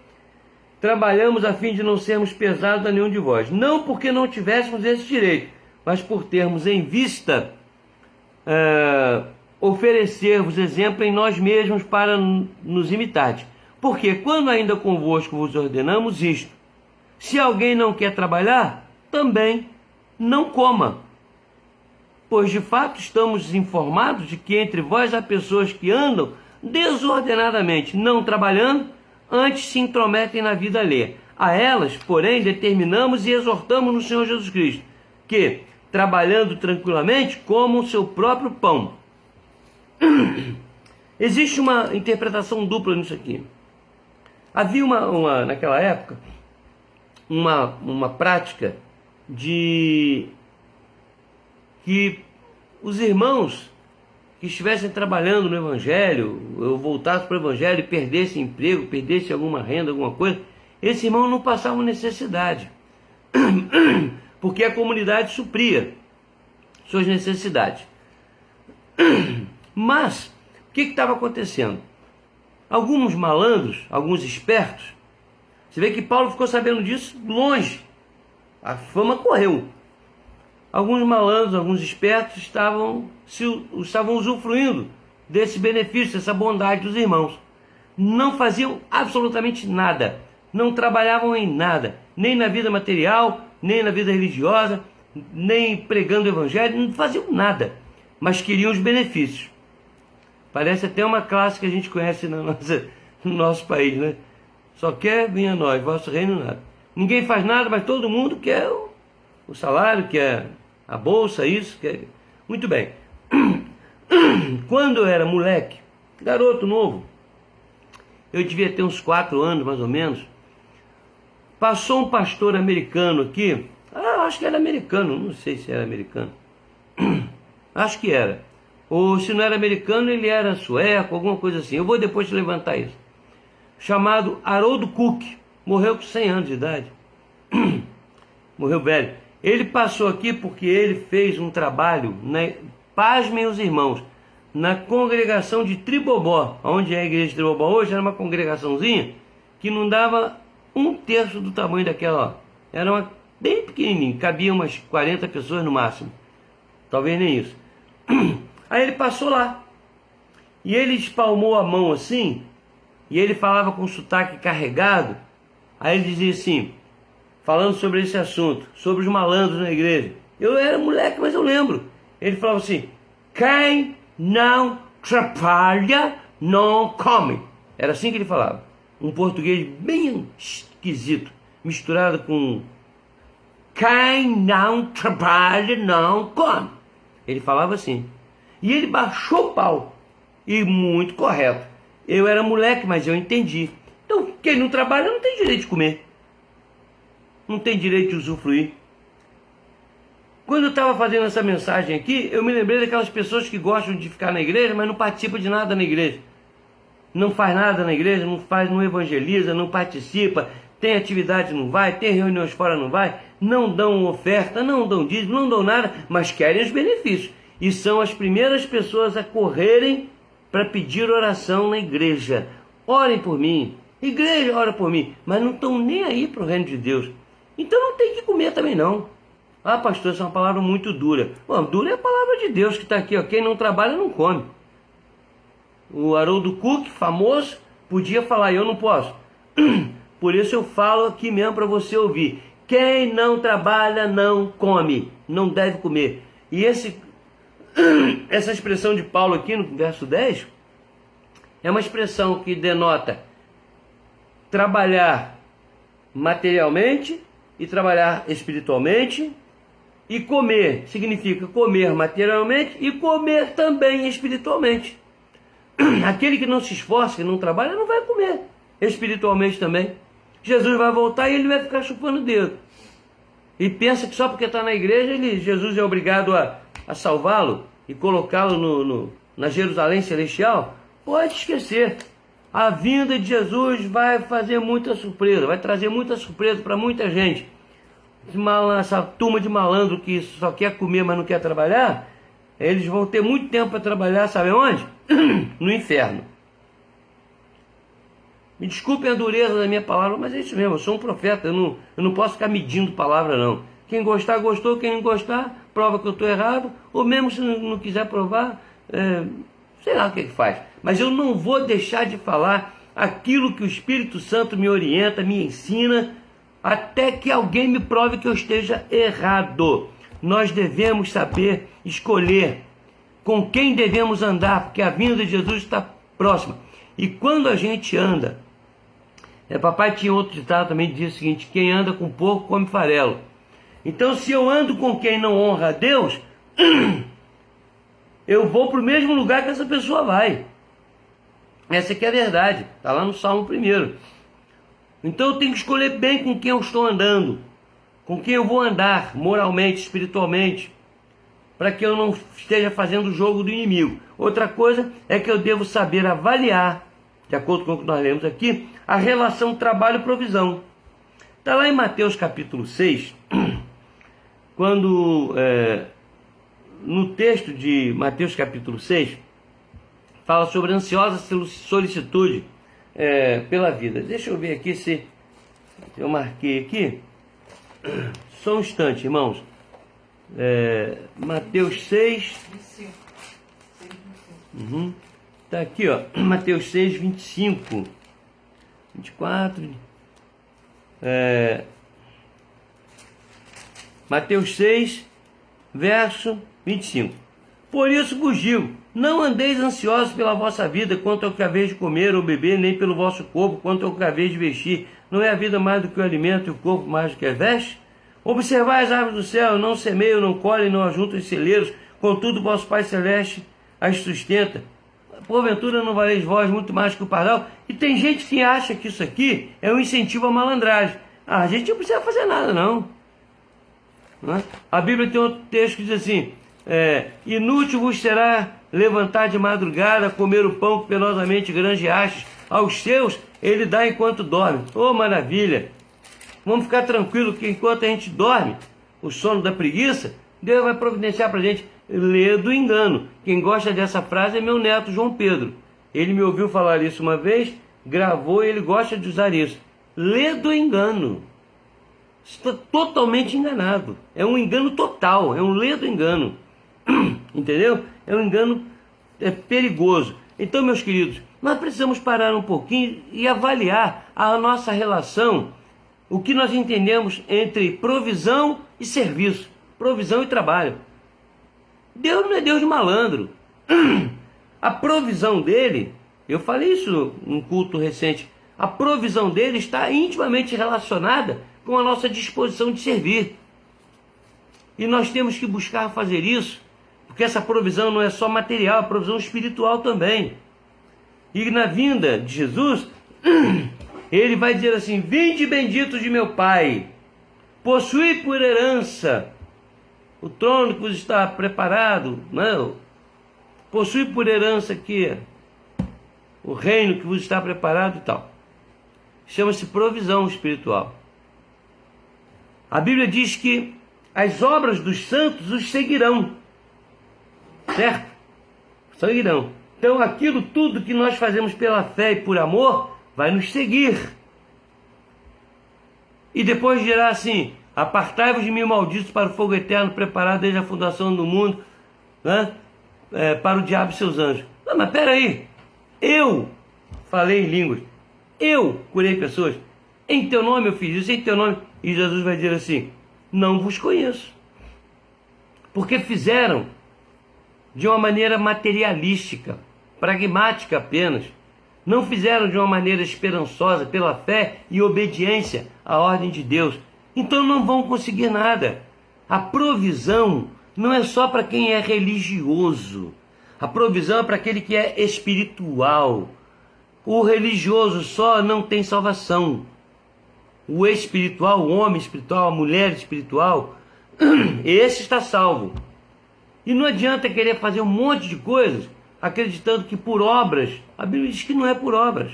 trabalhamos a fim de não sermos pesados a nenhum de vós. Não porque não tivéssemos esse direito, mas por termos em vista oferecer-vos exemplo em nós mesmos para nos imitardes. Porque quando ainda convosco vos ordenamos isto, se alguém não quer trabalhar, também não coma. Pois de fato estamos informados de que entre vós há pessoas que andam desordenadamente, não trabalhando, antes se intrometem na vida alheia. A elas, porém, determinamos e exortamos no Senhor Jesus Cristo, que, trabalhando tranquilamente, comam o seu próprio pão. Existe uma interpretação dupla nisso aqui. Havia naquela época uma prática de que os irmãos que estivessem trabalhando no Evangelho, ou voltassem para o Evangelho e perdessem emprego, perdessem alguma renda, alguma coisa, esses irmãos não passavam necessidade, porque a comunidade supria suas necessidades. Mas, o que estava acontecendo? Alguns malandros, alguns espertos, você vê que Paulo ficou sabendo disso longe, a fama correu. Alguns malandros, alguns espertos estavam usufruindo desse benefício, dessa bondade dos irmãos. Não faziam absolutamente nada, não trabalhavam em nada, nem na vida material, nem na vida religiosa, nem pregando o evangelho, não faziam nada, mas queriam os benefícios. Parece até uma classe que a gente conhece no nosso país, né? Só quer vir a nós, vosso reino nada. Ninguém faz nada, mas todo mundo quer o salário, quer a bolsa, isso, quer... Muito bem. Quando eu era moleque, garoto novo, eu devia ter uns 4 anos mais ou menos, passou um pastor americano aqui, acho que era americano, não sei se era americano, acho que era. Ou se não era americano, ele era sueco, alguma coisa assim. Eu vou depois te levantar isso. Chamado Harold Cook. Morreu com 100 anos de idade. Morreu velho. Ele passou aqui porque ele fez um trabalho, pasmem os irmãos, na congregação de Tribobó. Onde é a igreja de Tribobó hoje, era uma congregaçãozinha que não dava 1/3 do tamanho daquela. Era uma bem pequenininha, cabia umas 40 pessoas no máximo. Talvez nem isso. Aí ele passou lá, e ele espalmou a mão assim, e ele falava com sotaque carregado. Aí ele dizia assim, falando sobre esse assunto, sobre os malandros na igreja. Eu era moleque, mas eu lembro. Ele falava assim, quem não trabalha, não come. Era assim que ele falava. Um português bem esquisito, misturado com quem não trabalha, não come. Ele falava assim. E ele baixou o pau. E muito correto. Eu era moleque, mas eu entendi. Então, quem não trabalha não tem direito de comer. Não tem direito de usufruir. Quando eu estava fazendo essa mensagem aqui, eu me lembrei daquelas pessoas que gostam de ficar na igreja, mas não participam de nada na igreja. Não faz nada na igreja, não evangeliza, não participa, tem atividade, não vai, tem reuniões fora, não vai, não dão oferta, não dão dízimo, não dão nada, mas querem os benefícios. E são as primeiras pessoas a correrem para pedir oração na igreja. Orem por mim. Igreja, ora por mim. Mas não estão nem aí para o reino de Deus. Então não tem que comer também não. Ah, pastor, essa é uma palavra muito dura. Bom, dura é a palavra de Deus que está aqui. Ó. Quem não trabalha não come. O Harold Cook, famoso, podia falar, eu não posso. Por isso eu falo aqui mesmo para você ouvir. Quem não trabalha não come. Não deve comer. E essa expressão de Paulo aqui no verso 10 é uma expressão que denota trabalhar materialmente e trabalhar espiritualmente, e comer significa comer materialmente e comer também espiritualmente. Aquele que não se esforça, que não trabalha, não vai comer espiritualmente também. Jesus vai voltar e ele vai ficar chupando o dedo. E pensa que só porque está na igreja, Jesus é obrigado a salvá-lo e colocá-lo na Jerusalém Celestial? Pode esquecer. A vinda de Jesus vai fazer muita surpresa, vai trazer muita surpresa para muita gente. Essa turma de malandro que só quer comer, mas não quer trabalhar, eles vão ter muito tempo para trabalhar, sabe onde? No inferno. Me desculpem a dureza da minha palavra, mas é isso mesmo, eu sou um profeta, eu não posso ficar medindo palavra não. Quem gostar, gostou, quem não gostar, prova que eu estou errado, ou mesmo se não quiser provar, sei lá o que faz. Mas eu não vou deixar de falar aquilo que o Espírito Santo me orienta, me ensina, até que alguém me prove que eu esteja errado. Nós devemos saber escolher com quem devemos andar, porque a vinda de Jesus está próxima. E quando a gente anda, papai tinha outro ditado também que dizia o seguinte: quem anda com porco come farelo. Então, se eu ando com quem não honra a Deus, eu vou para o mesmo lugar que essa pessoa vai. Essa aqui é a verdade, está lá no Salmo 1. Então eu tenho que escolher bem com quem eu estou andando, com quem eu vou andar moralmente, espiritualmente, para que eu não esteja fazendo o jogo do inimigo. Outra coisa é que eu devo saber avaliar, de acordo com o que nós lemos aqui, a relação trabalho-provisão. Está lá em Mateus capítulo 6, quando no texto de Mateus capítulo 6, fala sobre ansiosa solicitude pela vida. Deixa eu ver aqui se eu marquei aqui. Só um instante, irmãos. Mateus 6. 25. Tá aqui, ó. Mateus 6, 25. 24. Mateus 6, verso 25. Por isso vos digo, não andeis ansiosos pela vossa vida, quanto ao que haveis de comer ou beber, nem pelo vosso corpo, quanto ao que haveis de vestir. Não é a vida mais do que o alimento e o corpo mais do que a veste? Observai as aves do céu, não semeiam, não colhem, não ajuntam em celeiros, contudo vosso Pai Celeste as sustenta. Porventura não valeis vós muito mais que o pardal? E tem gente que acha que isso aqui é um incentivo à malandragem. A gente não precisa fazer nada, não. A Bíblia tem outro texto que diz assim: inútil vos será levantar de madrugada, comer o pão que penosamente granjeastes, aos seus ele dá enquanto dorme. Oh, maravilha! Vamos ficar tranquilo que enquanto a gente dorme, o sono da preguiça, Deus vai providenciar para a gente. Lê do engano. Quem gosta dessa frase é meu neto João Pedro. Ele me ouviu falar isso uma vez, gravou e ele gosta de usar isso. Lê do engano. Está totalmente enganado. É um engano total, é um lê do engano. Entendeu? É um engano perigoso. Então, meus queridos, nós precisamos parar um pouquinho e avaliar a nossa relação, o que nós entendemos entre provisão e serviço, provisão e trabalho. Deus não é Deus de malandro. A provisão dele, eu falei isso num culto recente, a provisão dele está intimamente relacionada com a nossa disposição de servir. E nós temos que buscar fazer isso, porque essa provisão não é só material, é provisão espiritual também. E na vinda de Jesus, ele vai dizer assim: vinde benditos de meu Pai, possuí por herança o trono que vos está preparado, não, possui por herança aqui o reino que vos está preparado e tal. Chama-se provisão espiritual. A Bíblia diz que as obras dos santos os seguirão, certo? Seguirão. Então aquilo tudo que nós fazemos pela fé e por amor vai nos seguir. E depois dirá assim: apartai-vos de mim, malditos, para o fogo eterno preparado desde a fundação do mundo, né? Para o diabo e seus anjos. Não, mas peraí, eu falei em línguas, eu curei pessoas, em teu nome eu fiz isso, em teu nome. E Jesus vai dizer assim: não vos conheço, porque fizeram de uma maneira materialística, pragmática apenas. Não fizeram de uma maneira esperançosa, pela fé e obediência à ordem de Deus. Então não vão conseguir nada. A provisão não é só para quem é religioso. A provisão é para aquele que é espiritual. O religioso só não tem salvação. O espiritual, o homem espiritual, a mulher espiritual, esse está salvo. E não adianta querer fazer um monte de coisas acreditando que por obras, a Bíblia diz que não é por obras,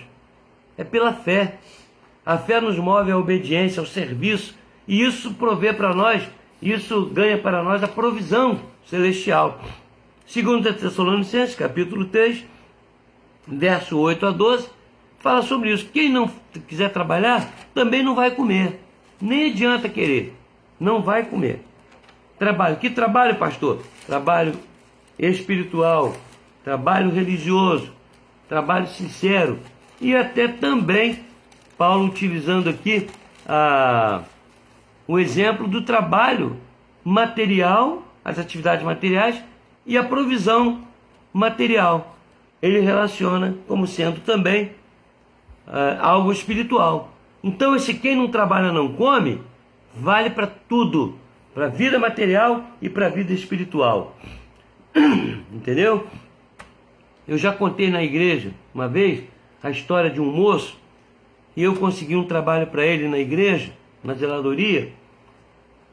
é pela fé. A fé nos move à obediência, ao serviço, e isso provê para nós, isso ganha para nós a provisão celestial. Segundo Tessalonicenses, capítulo 3, verso 8 a 12, fala sobre isso. Quem não quiser trabalhar, também não vai comer. Nem adianta querer, não vai comer. Trabalho. Que trabalho, pastor? Trabalho espiritual, trabalho religioso, trabalho sincero. E até também, Paulo utilizando aqui o exemplo do trabalho material, as atividades materiais e a provisão material. Ele relaciona como sendo também algo espiritual. Então esse quem não trabalha não come, vale para tudo, para a vida material e para a vida espiritual. Entendeu? Eu já contei na igreja uma vez a história de um moço, e eu consegui um trabalho para ele na igreja, na zeladoria,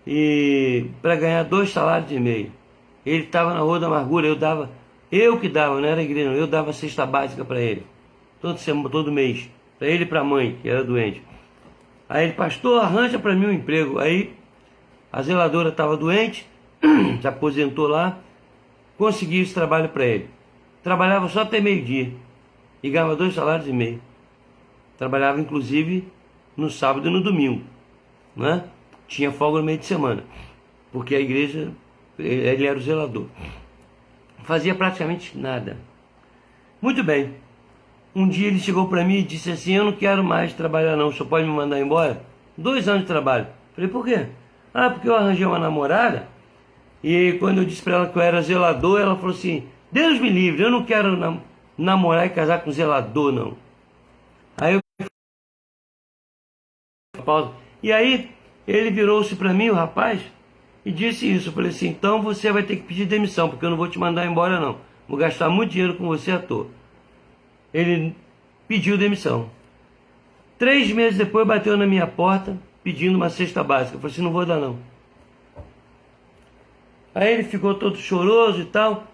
e para ganhar 2,5 salários. Ele estava na Rua da Amargura, eu que dava, não era a igreja, não, eu dava cesta básica para ele, todo mês, para ele e para a mãe, que era doente. Aí ele, pastor, arranja para mim um emprego. Aí a zeladora estava doente, se aposentou lá, consegui esse trabalho para ele. Trabalhava só até meio-dia e ganhava 2,5 salários. Trabalhava inclusive no sábado e no domingo, né? Tinha folga no meio de semana, porque a igreja, ele era o zelador. Fazia praticamente nada. Muito bem. Um dia ele chegou para mim e disse assim: eu não quero mais trabalhar não, o senhor pode me mandar embora? 2 anos de trabalho. Falei, por quê? Ah, porque eu arranjei uma namorada, e quando eu disse para ela que eu era zelador, ela falou assim: Deus me livre, eu não quero namorar e casar com zelador não. Aí eu pausa. E aí ele virou-se para mim, o rapaz, e disse isso. Eu falei assim: então você vai ter que pedir demissão, porque eu não vou te mandar embora não, vou gastar muito dinheiro com você à toa. Ele pediu demissão. 3 meses depois bateu na minha porta pedindo uma cesta básica. Eu falei assim: não vou dar não. Aí ele ficou todo choroso e tal.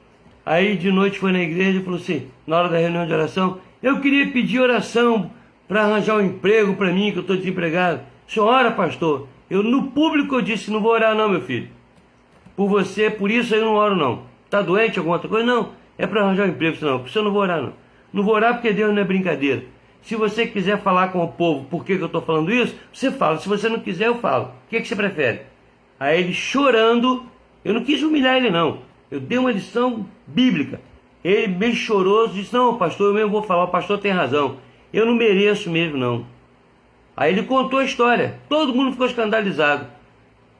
Aí de noite foi na igreja e falou assim, na hora da reunião de oração: eu queria pedir oração para arranjar um emprego para mim, que eu estou desempregado. O senhor ora, pastor? Eu no público eu disse: não vou orar não, meu filho. Por você, por isso eu não oro não. Está doente, alguma outra coisa? Não, é para arranjar um emprego. Senão, por isso eu não vou orar não. Não vou orar porque Deus não é brincadeira. Se você quiser falar com o povo por que eu estou falando isso, você fala. Se você não quiser, eu falo. O que você prefere? Aí ele chorando, eu não quis humilhar ele não. Eu dei uma lição bíblica. Ele meio choroso disse: não, pastor, eu mesmo vou falar, o pastor tem razão. Eu não mereço mesmo não. Aí ele contou a história. Todo mundo ficou escandalizado.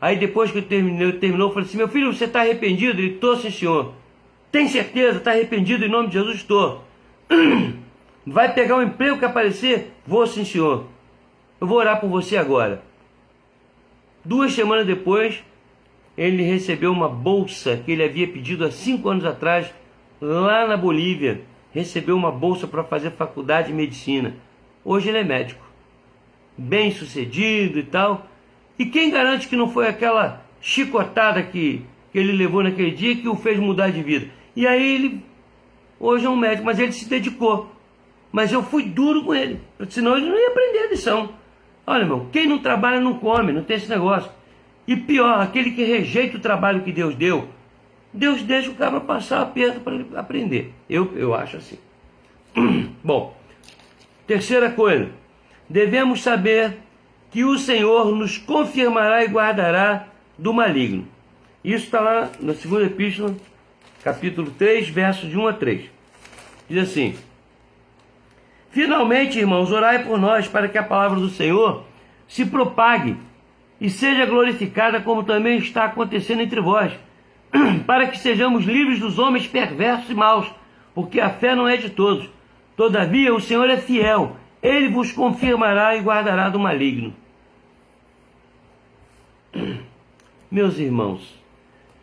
Aí depois que eu terminou, eu falei assim: meu filho, você está arrependido? Ele: estou, sim senhor. Tem certeza? Está arrependido? Em nome de Jesus, estou. Vai pegar o emprego que aparecer? Vou, sim senhor. Eu vou orar por você agora. 2 semanas depois, ele recebeu uma bolsa que ele havia pedido há 5 anos atrás, lá na Bolívia. Recebeu uma bolsa para fazer faculdade de medicina. Hoje ele é médico, bem sucedido e tal. E quem garante que não foi aquela chicotada que ele levou naquele dia que o fez mudar de vida? E aí ele, hoje é um médico, mas ele se dedicou. Mas eu fui duro com ele, senão ele não ia aprender a lição. Olha, irmão, quem não trabalha não come, não tem esse negócio. E pior, aquele que rejeita o trabalho que Deus deu, Deus deixa o cara passar aperto para ele aprender. Eu acho assim. Bom, terceira coisa, devemos saber que o Senhor nos confirmará e guardará do maligno. Isso está lá na 2ª Epístola, capítulo 3, versos de 1 a 3. Diz assim: finalmente, irmãos, orai por nós para que a palavra do Senhor se propague e seja glorificada, como também está acontecendo entre vós, para que sejamos livres dos homens perversos e maus, porque a fé não é de todos. Todavia, o Senhor é fiel, ele vos confirmará e guardará do maligno. Meus irmãos,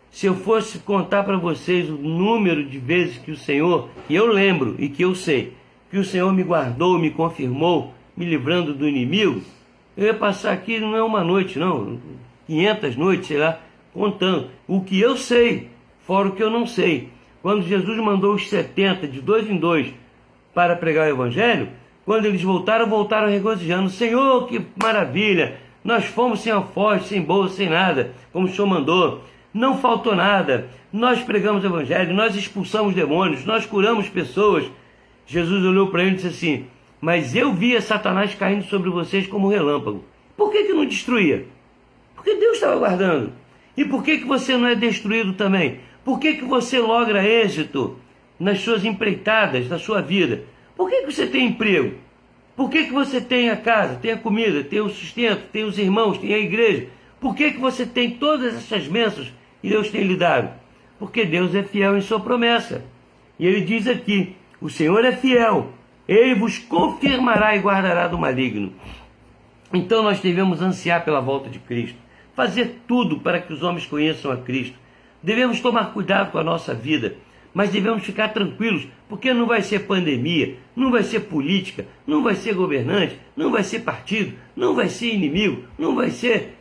se eu fosse contar para vocês o número de vezes que o Senhor, e eu lembro e que eu sei, que o Senhor me guardou, me confirmou, me livrando do inimigo, eu ia passar aqui, não é uma noite não, 500 noites, sei lá, contando o que eu sei, fora o que eu não sei. quando Jesus mandou os 70 de 2 em 2 para pregar o Evangelho, quando eles voltaram regozijando. Senhor, que maravilha! Nós fomos sem alforje, sem bolsa, sem nada, como o Senhor mandou. Não faltou nada. Nós pregamos o Evangelho, nós expulsamos demônios, nós curamos pessoas. Jesus olhou para ele e disse assim: mas eu via Satanás caindo sobre vocês como relâmpago. Por que não destruía? Porque Deus estava guardando. E por que você não é destruído também? Por que você logra êxito nas suas empreitadas, na sua vida? Por que você tem emprego? Por que você tem a casa, tem a comida, tem o sustento, tem os irmãos, tem a igreja? Por que você tem todas essas bênçãos que Deus tem lhe dado? Porque Deus é fiel em sua promessa. E ele diz aqui: o Senhor é fiel, ele vos confirmará e guardará do maligno. Então nós devemos ansiar pela volta de Cristo, fazer tudo para que os homens conheçam a Cristo. Devemos tomar cuidado com a nossa vida, mas devemos ficar tranquilos, porque não vai ser pandemia, não vai ser política, não vai ser governante, não vai ser partido, não vai ser inimigo, não vai ser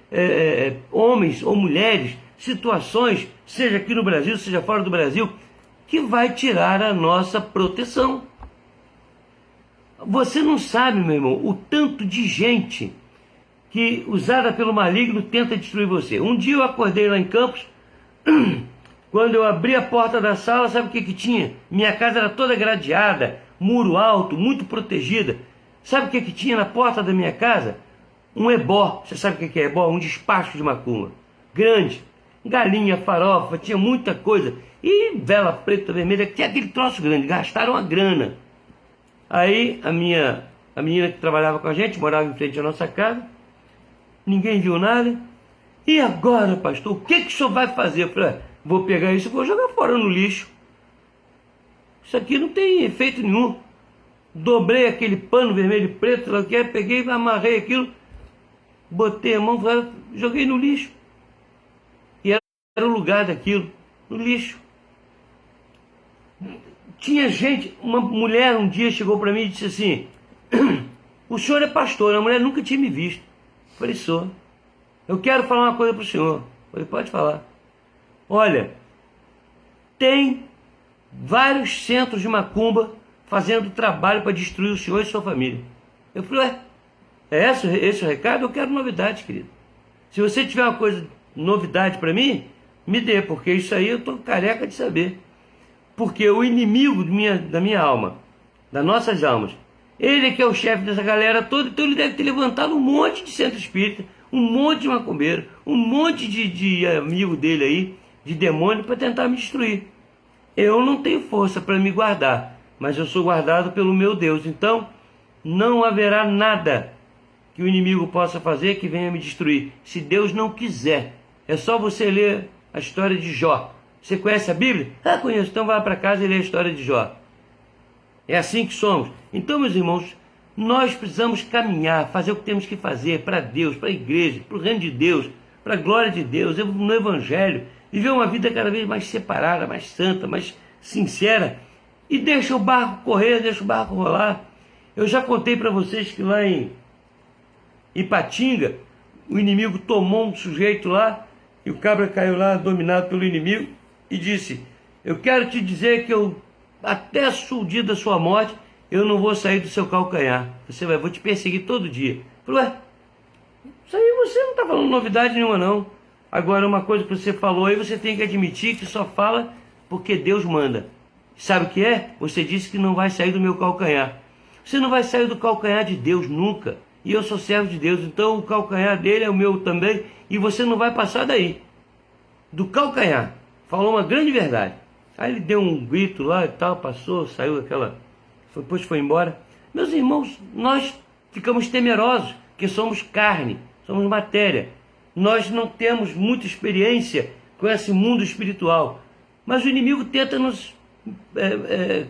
homens ou mulheres, situações, seja aqui no Brasil, seja fora do Brasil, que vai tirar a nossa proteção. Você não sabe, meu irmão, o tanto de gente que, usada pelo maligno, tenta destruir você. Um dia eu acordei lá em Campos, quando eu abri a porta da sala, sabe o que tinha? Minha casa era toda gradeada, muro alto, muito protegida. Sabe o que tinha na porta da minha casa? Um ebó. Você sabe o que é ebó? Um despacho de macumba. Grande. Galinha, farofa, tinha muita coisa. E vela preta, vermelha, tinha aquele troço grande. Gastaram a grana. Aí a menina que trabalhava com a gente, morava em frente à nossa casa. Ninguém viu nada. E agora, pastor, o que o senhor vai fazer? Eu falei: vou pegar isso e vou jogar fora no lixo. Isso aqui não tem efeito nenhum. Dobrei aquele pano vermelho e preto, peguei, amarrei aquilo, botei a mão, joguei no lixo. E era o lugar daquilo, no lixo. Tinha gente, uma mulher um dia chegou para mim e disse assim: o senhor é pastor? A mulher nunca tinha me visto. Eu falei: sou. Eu quero falar uma coisa para o senhor. Eu falei: pode falar. Olha, tem vários centros de macumba fazendo trabalho para destruir o senhor e sua família. Eu falei: ué, é esse o recado? Eu quero novidade, querido. Se você tiver uma coisa, novidade para mim, me dê, porque isso aí eu estou careca de saber. Porque o inimigo da minha alma, das nossas almas, ele é que é o chefe dessa galera toda, então ele deve ter levantado um monte de centro espírita, um monte de macumbeiro, um monte de amigo dele aí, de demônio, para tentar me destruir. Eu não tenho força para me guardar, mas eu sou guardado pelo meu Deus. Então não haverá nada que o inimigo possa fazer que venha me destruir, se Deus não quiser. É só você ler a história de Jó. Você conhece a Bíblia? Ah, conheço. Então vai para casa e lê a história de Jó. É assim que somos. Então, meus irmãos, nós precisamos caminhar, fazer o que temos que fazer para Deus, para a igreja, para o reino de Deus, para a glória de Deus, no Evangelho. Viver uma vida cada vez mais separada, mais santa, mais sincera. E deixa o barco correr, deixa o barco rolar. Eu já contei para vocês que lá em Ipatinga, o inimigo tomou um sujeito lá, e o cabra caiu lá, dominado pelo inimigo, e disse: eu quero te dizer que até o dia da sua morte, eu não vou sair do seu calcanhar. Vou te perseguir todo dia. Eu falei: ué, isso aí você não está falando novidade nenhuma, não. Agora, uma coisa que você falou aí, você tem que admitir que só fala porque Deus manda. Sabe o que é? Você disse que não vai sair do meu calcanhar. Você não vai sair do calcanhar de Deus nunca. E eu sou servo de Deus, então o calcanhar dele é o meu também, e você não vai passar daí, do calcanhar. Falou uma grande verdade. Aí ele deu um grito lá e tal, passou, saiu daquela, depois foi embora. Meus irmãos, nós ficamos temerosos, porque somos carne, somos matéria. Nós não temos muita experiência com esse mundo espiritual, mas o inimigo tenta nos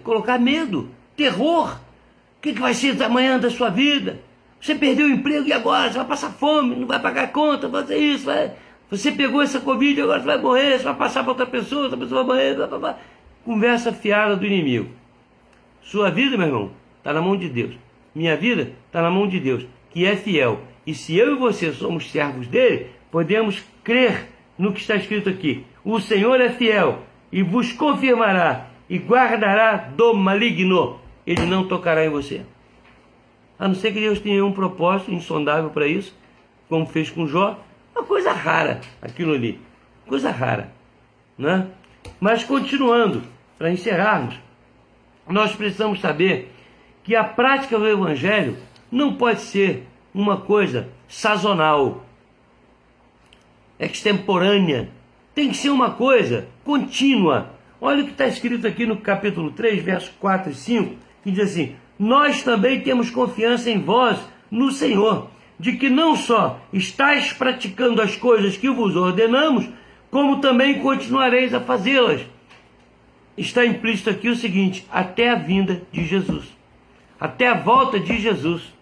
colocar medo, terror. O que vai ser amanhã da sua vida? Você perdeu o emprego e agora? Você vai passar fome, não vai pagar conta, vai fazer isso, vai... Você pegou essa Covid e agora você vai morrer, você vai passar para outra pessoa vai morrer, blá, blá, blá. Conversa fiada do inimigo. Sua vida, meu irmão, está na mão de Deus. Minha vida está na mão de Deus, que é fiel. E se eu e você somos servos dele, podemos crer no que está escrito aqui. O Senhor é fiel, e vos confirmará e guardará do maligno. Ele não tocará em você. A não ser que Deus tenha um propósito insondável para isso, como fez com Jó. Uma coisa rara aquilo ali, coisa rara, né? Mas continuando, para encerrarmos, nós precisamos saber que a prática do Evangelho não pode ser uma coisa sazonal, extemporânea, tem que ser uma coisa contínua. Olha o que está escrito aqui no capítulo 3, versos 4 e 5, que diz assim: nós também temos confiança em vós, no Senhor, de que não só estáis praticando as coisas que vos ordenamos, como também continuareis a fazê-las. Está implícito aqui o seguinte: até a vinda de Jesus, até a volta de Jesus.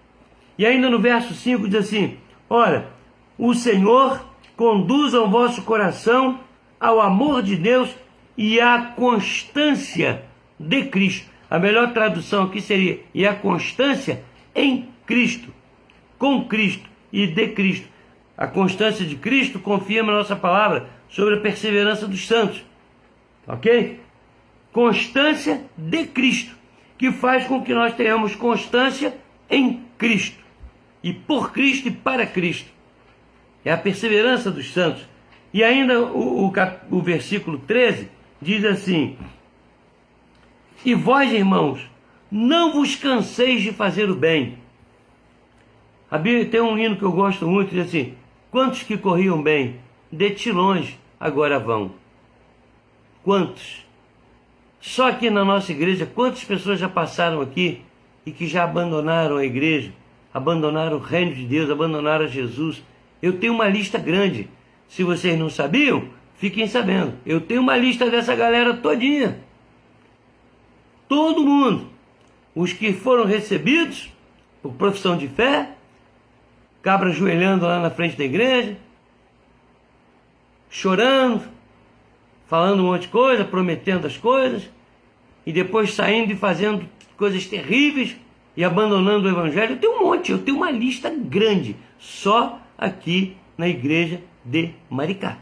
E ainda no verso 5 diz assim: ora, o Senhor conduza o vosso coração ao amor de Deus e à constância de Cristo. A melhor tradução aqui seria: e a constância em Cristo, com Cristo e de Cristo. A constância de Cristo confirma a nossa palavra sobre a perseverança dos santos. Ok? Constância de Cristo, que faz com que nós tenhamos constância em Cristo, e por Cristo e para Cristo. É a perseverança dos santos. E ainda o versículo 13 diz assim: e vós, irmãos, não vos canseis de fazer o bem. A Bíblia tem um hino que eu gosto muito, diz assim: quantos que corriam bem, de ti longe, agora vão. Quantos? Só aqui na nossa igreja, quantas pessoas já passaram aqui e que já abandonaram a igreja, abandonaram o reino de Deus, abandonaram Jesus? Eu tenho uma lista grande. Se vocês não sabiam, fiquem sabendo. Eu tenho uma lista dessa galera todinha. Todo mundo. Os que foram recebidos por profissão de fé, cabra ajoelhando lá na frente da igreja, chorando, falando um monte de coisa, prometendo as coisas, e depois saindo e fazendo coisas terríveis e abandonando o Evangelho. Eu tenho um monte, eu tenho uma lista grande, só aqui na igreja de Maricá.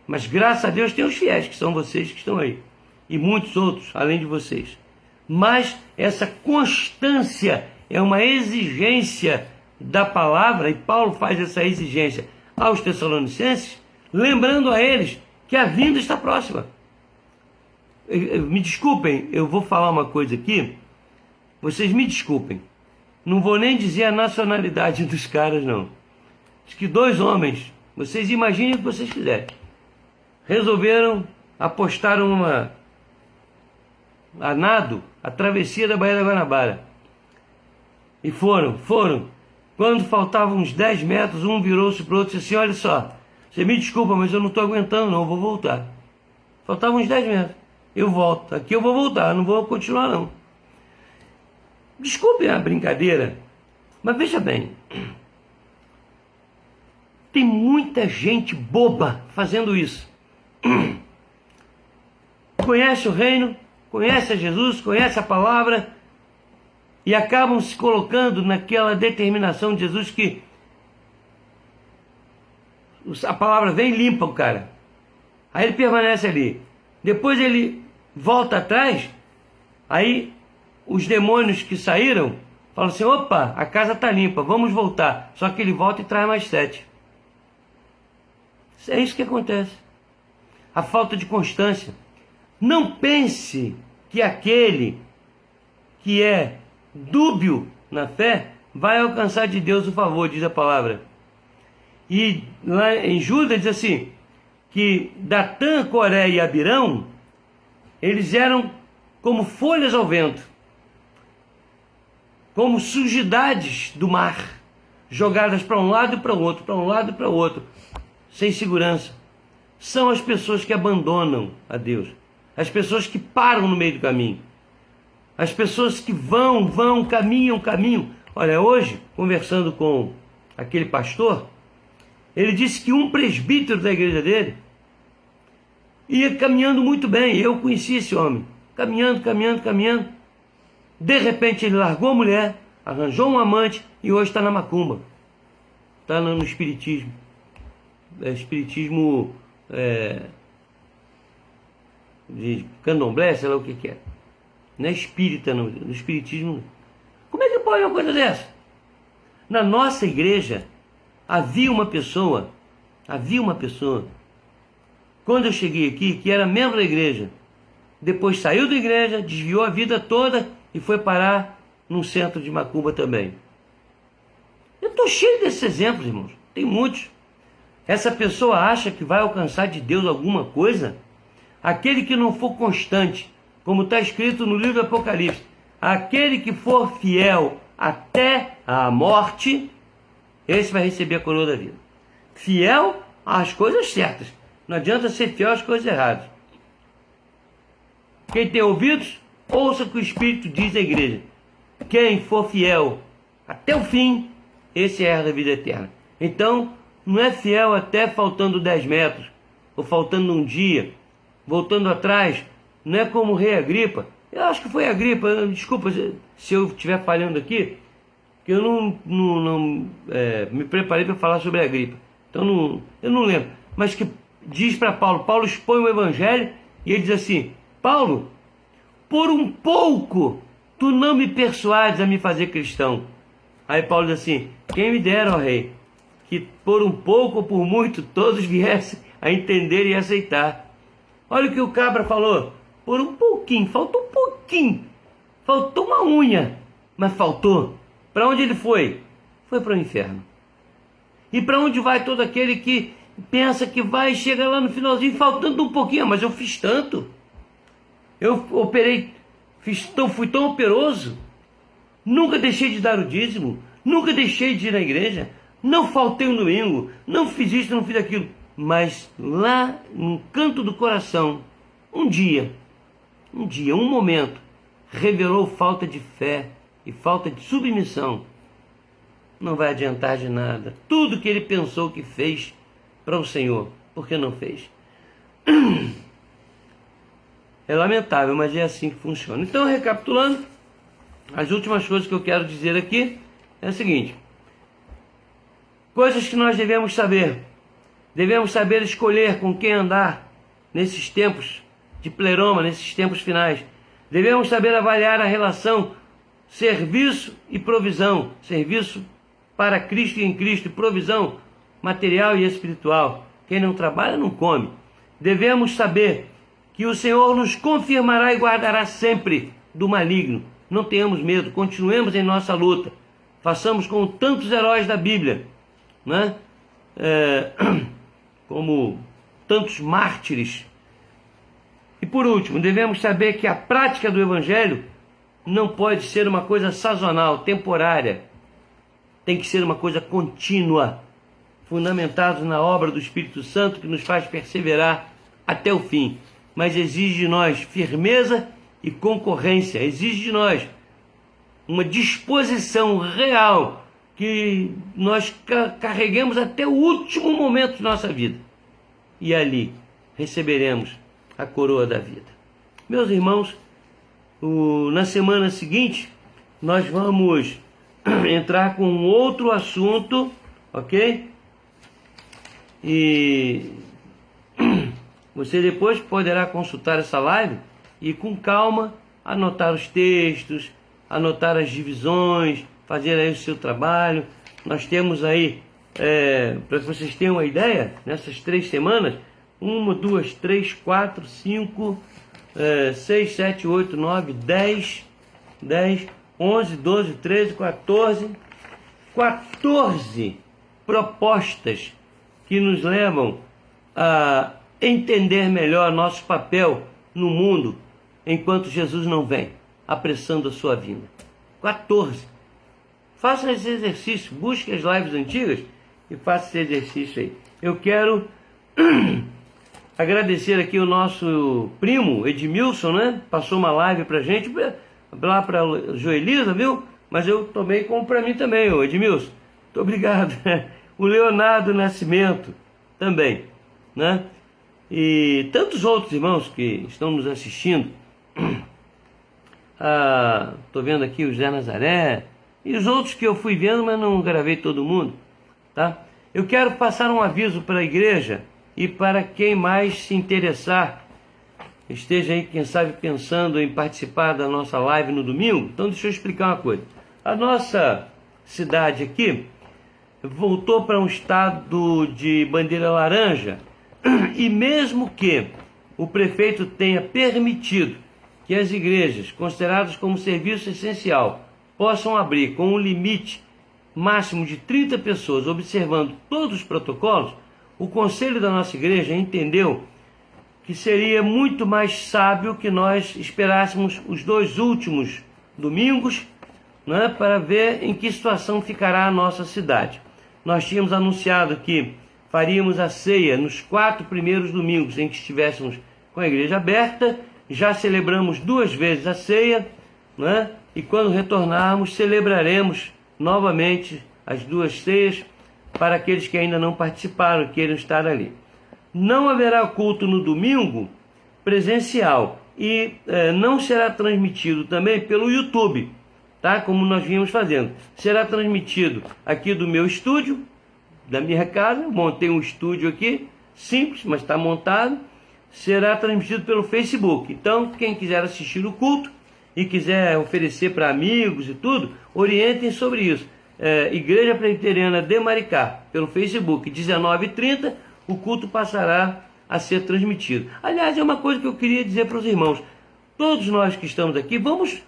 Mas graças a Deus tem os fiéis, que são vocês que estão aí, e muitos outros além de vocês. Mas essa constância é uma exigência da palavra, e Paulo faz essa exigência aos Tessalonicenses, lembrando a eles que a vinda está próxima. Me desculpem, eu vou falar uma coisa aqui, vocês me desculpem, não vou nem dizer a nacionalidade dos caras, não. Diz que 2 homens, vocês imaginem o que vocês quiserem, resolveram apostar a nado a travessia da Baía da Guanabara. E foram. Quando faltavam uns 10 metros, um virou-se para o outro e disse assim: olha só, você me desculpa, mas eu não estou aguentando não, vou voltar. Faltavam uns 10 metros. Eu volto, aqui eu vou voltar, não vou continuar não. Desculpe a brincadeira, mas veja bem, tem muita gente boba fazendo isso. Conhece o reino, conhece a Jesus, conhece a palavra, e acabam se colocando naquela determinação de Jesus que a palavra vem e limpa o cara. Aí ele permanece ali. Depois ele volta atrás, aí os demônios que saíram falam assim: opa, a casa está limpa, vamos voltar. Só que ele volta e traz mais 7. É isso que acontece. A falta de constância. Não pense que aquele que é dúbio na fé vai alcançar de Deus o favor, diz a palavra. E lá em Judas diz assim, que Datã, Coré e Abirão, eles eram como folhas ao vento, como sujidades do mar, jogadas para um lado e para o outro, para um lado e para o outro, sem segurança. São as pessoas que abandonam a Deus, as pessoas que param no meio do caminho, as pessoas que vão, caminham. Olha, hoje, conversando com aquele pastor, ele disse que um presbítero da igreja dele ia caminhando muito bem. Eu conheci esse homem, caminhando. De repente ele largou a mulher, arranjou um amante e hoje está na macumba, está no espiritismo. Espiritismo de candomblé, sei lá o que é. Não é espírita, não, no espiritismo. Como é que pode uma coisa dessa? Na nossa igreja havia uma pessoa, quando eu cheguei aqui, que era membro da igreja, depois saiu da igreja, desviou a vida toda e foi parar num centro de macumba também. Eu estou cheio desses exemplos, irmãos, tem muitos. Essa pessoa acha que vai alcançar de Deus alguma coisa? Aquele que não for constante, como está escrito no livro do Apocalipse, aquele que for fiel até a morte, esse vai receber a coroa da vida. Fiel às coisas certas. Não adianta ser fiel às coisas erradas. Quem tem ouvidos, ouça o que o Espírito diz à igreja. Quem for fiel até o fim, esse herda a vida eterna. Então, não é fiel até faltando 10 metros, ou faltando um dia, voltando atrás. Não é como o rei Agripa. Eu acho que foi Agripa, desculpa se eu estiver falhando aqui, que eu não me preparei para falar sobre Agripa. Então eu não lembro. Mas que diz para Paulo expõe o evangelho e ele diz assim: Paulo, por um pouco tu não me persuades a me fazer cristão. Aí Paulo diz assim: quem me dera, ó rei, que por um pouco ou por muito todos viessem a entender e aceitar. Olha o que o cabra falou: por um pouquinho, faltou um pouquinho, faltou uma unha, mas faltou. Para onde ele foi? Foi para o inferno. E para onde vai todo aquele que pensa que vai, chega lá no finalzinho faltando um pouquinho? Mas eu fiz tanto, eu operei, fui tão operoso, nunca deixei de dar o dízimo, nunca deixei de ir na igreja, não faltei um domingo, não fiz isso, não fiz aquilo. Mas lá no canto do coração, um momento, revelou falta de fé e falta de submissão. Não vai adiantar de nada. Tudo que ele pensou que fez para o Senhor, por que não fez? É lamentável, mas é assim que funciona. Então, recapitulando, as últimas coisas que eu quero dizer aqui é o seguinte: coisas que nós devemos saber. Devemos saber escolher com quem andar nesses tempos de pleroma, nesses tempos finais. Devemos saber avaliar a relação serviço e provisão. Serviço para Cristo e em Cristo, e provisão material e espiritual. Quem não trabalha não come. Devemos saber que o Senhor nos confirmará e guardará sempre do maligno. Não tenhamos medo, continuemos em nossa luta. Façamos como tantos heróis da Bíblia, né? Como tantos mártires. E por último, devemos saber que a prática do Evangelho não pode ser uma coisa sazonal, temporária. Tem que ser uma coisa contínua, fundamentada na obra do Espírito Santo, que nos faz perseverar até o fim. Mas exige de nós firmeza e concorrência, exige de nós uma disposição real, que nós carreguemos até o último momento de nossa vida. E ali receberemos a coroa da vida. Meus irmãos, na semana seguinte, nós vamos entrar com um outro assunto, ok? E você depois poderá consultar essa live e com calma anotar os textos, anotar as divisões, fazer aí o seu trabalho. Nós temos aí, para que vocês tenham uma ideia, nessas 3 semanas, 1, 2, 3, 4, 5, 6, 7, 8, 9, 10, 11, 12, 13, 14 propostas que nos levam a entender melhor nosso papel no mundo enquanto Jesus não vem, apressando a sua vinda. 14. Faça esse exercício, busque as lives antigas e faça esse exercício aí. Eu quero agradecer aqui o nosso primo Edmilson, né? Passou uma live pra gente, lá pra Joelisa, viu? Mas eu tomei como pra mim também, ô Edmilson. Muito obrigado. O Leonardo Nascimento também, né? E tantos outros irmãos que estão nos assistindo. Estou vendo aqui o Zé Nazaré e os outros que eu fui vendo, mas não gravei todo mundo, tá? Eu quero passar um aviso para a igreja e para quem mais se interessar esteja aí, quem sabe, pensando em participar da nossa live no domingo. Então deixa eu explicar uma coisa. A nossa cidade aqui voltou para um estado de bandeira laranja, e mesmo que o prefeito tenha permitido que as igrejas consideradas como serviço essencial possam abrir com um limite máximo de 30 pessoas, observando todos os protocolos, o conselho da nossa igreja entendeu que seria muito mais sábio que nós esperássemos os 2 últimos domingos, né, para ver em que situação ficará a nossa cidade. Nós tínhamos anunciado que faríamos a ceia nos 4 primeiros domingos em que estivéssemos com a igreja aberta. Já celebramos 2 vezes a ceia, né, e quando retornarmos celebraremos novamente as 2 ceias para aqueles que ainda não participaram e queiram estar ali. Não haverá culto no domingo presencial e não será transmitido também pelo YouTube, tá? Como nós vínhamos fazendo. Será transmitido aqui do meu estúdio, da minha casa. Eu montei um estúdio aqui, simples, mas está montado. Será transmitido pelo Facebook. Então, quem quiser assistir o culto e quiser oferecer para amigos e tudo, orientem sobre isso. Igreja Presbiteriana de Maricá, pelo Facebook, 19h30, o culto passará a ser transmitido. Aliás, é uma coisa que eu queria dizer para os irmãos. Todos nós que estamos aqui, vamos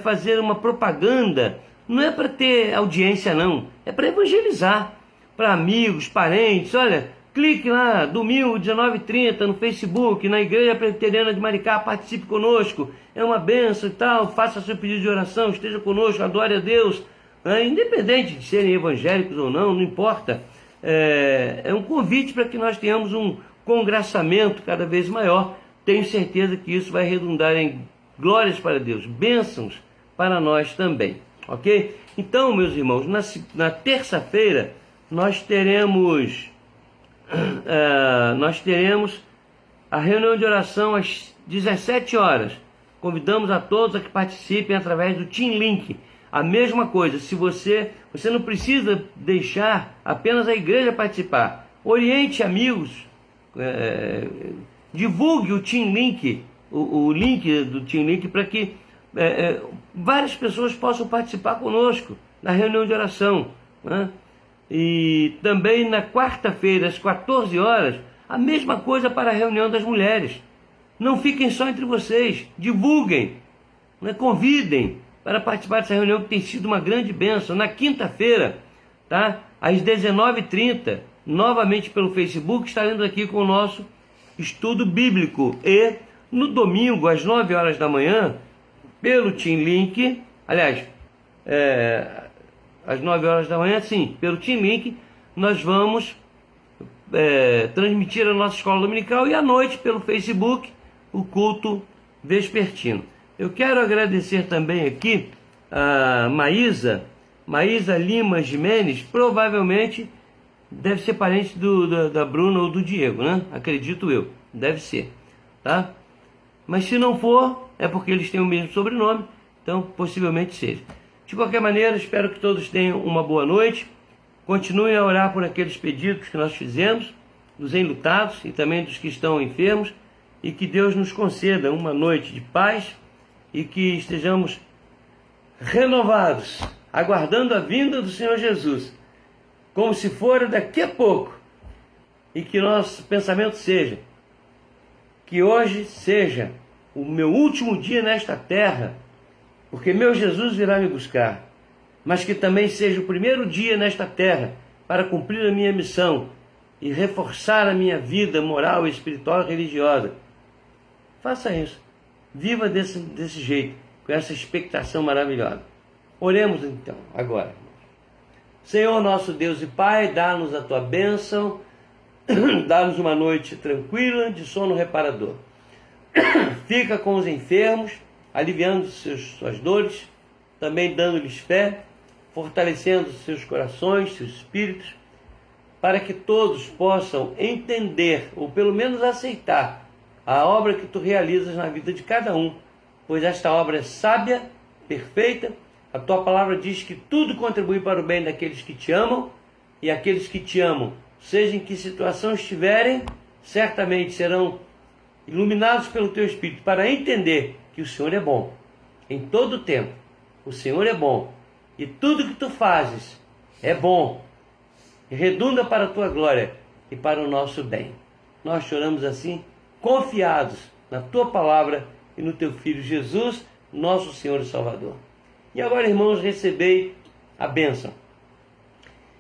fazer uma propaganda. Não é para ter audiência, não. É para evangelizar. Para amigos, parentes. Olha, clique lá, domingo, 19h30, no Facebook, na Igreja Presbiteriana de Maricá, participe conosco. É uma bênção e tal. Faça seu pedido de oração, esteja conosco, adore a Deus. Independente de serem evangélicos ou não, não importa. É um convite para que nós tenhamos um congraçamento cada vez maior. Tenho certeza que isso vai redundar em glórias para Deus, bênçãos para nós também, ok? Então, meus irmãos, na terça-feira nós teremos a reunião de oração às 17 horas. Convidamos a todos a que participem através do Team Link. A mesma coisa, se você não precisa deixar apenas a igreja participar. Oriente amigos, divulgue o Team Link, o link do Team Link, para que várias pessoas possam participar conosco na reunião de oração, né? E também na quarta-feira, às 14 horas, a mesma coisa para a reunião das mulheres. Não fiquem só entre vocês, divulguem, né? Convidem para participar dessa reunião que tem sido uma grande bênção. Na quinta-feira, tá? Às 19h30, novamente pelo Facebook, estaremos aqui com o nosso estudo bíblico. E no domingo, às 9 horas da manhã, pelo Team Link, aliás, às 9 horas da manhã, sim, pelo Team Link, nós vamos transmitir a nossa escola dominical, e à noite, pelo Facebook, o culto vespertino. Eu quero agradecer também aqui a Maísa Lima Jimenez. Provavelmente deve ser parente da Bruna ou do Diego, né? Acredito eu, deve ser, tá? Mas se não for, é porque eles têm o mesmo sobrenome, então possivelmente seja. De qualquer maneira, espero que todos tenham uma boa noite. Continuem a orar por aqueles pedidos que nós fizemos, dos enlutados e também dos que estão enfermos, e que Deus nos conceda uma noite de paz e que estejamos renovados, aguardando a vinda do Senhor Jesus, como se for daqui a pouco, e que nosso pensamento seja que hoje seja o meu último dia nesta terra, porque meu Jesus virá me buscar, mas que também seja o primeiro dia nesta terra para cumprir a minha missão e reforçar a minha vida moral, espiritual e religiosa. Faça isso. Viva desse jeito, com essa expectação maravilhosa. Oremos então, agora. Senhor nosso Deus e Pai, dá-nos a Tua bênção, dá-nos uma noite tranquila, de sono reparador. Fica com os enfermos, aliviando suas dores, também dando-lhes fé, fortalecendo seus corações, seus espíritos, para que todos possam entender, ou pelo menos aceitar, a obra que Tu realizas na vida de cada um, pois esta obra é sábia, perfeita. A Tua palavra diz que tudo contribui para o bem daqueles que Te amam, e aqueles que Te amam, seja em que situação estiverem, certamente serão iluminados pelo Teu Espírito, para entender que o Senhor é bom em todo o tempo. O Senhor é bom e tudo que Tu fazes é bom e redunda para a Tua glória e para o nosso bem. Nós choramos assim, confiados na Tua palavra e no Teu Filho Jesus, nosso Senhor e Salvador. E agora, irmãos, recebei a bênção.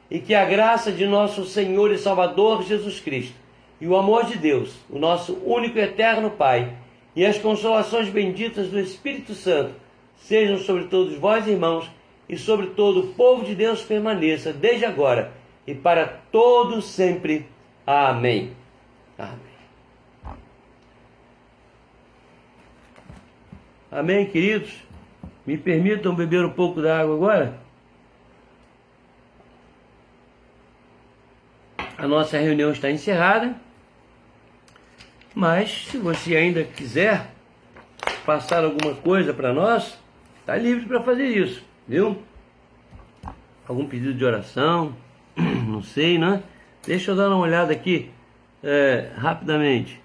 E que a graça de nosso Senhor e Salvador Jesus Cristo, e o amor de Deus, o nosso único e eterno Pai, e as consolações benditas do Espírito Santo, sejam sobre todos vós, irmãos, e sobre todo o povo de Deus permaneça, desde agora e para todos sempre. Amém. Amém. Amém, queridos? Me permitam beber um pouco da água agora? A nossa reunião está encerrada, mas se você ainda quiser passar alguma coisa para nós, está livre para fazer isso, viu? Algum pedido de oração, não sei, né? Deixa eu dar uma olhada aqui rapidamente.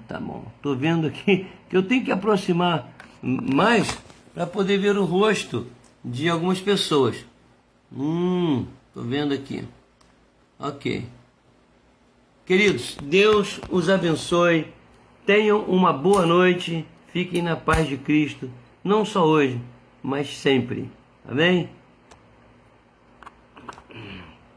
Tá bom. Estou vendo aqui que eu tenho que aproximar mais para poder ver o rosto de algumas pessoas. Estou vendo aqui. Ok. Queridos, Deus os abençoe. Tenham uma boa noite. Fiquem na paz de Cristo. Não só hoje, mas sempre. Amém?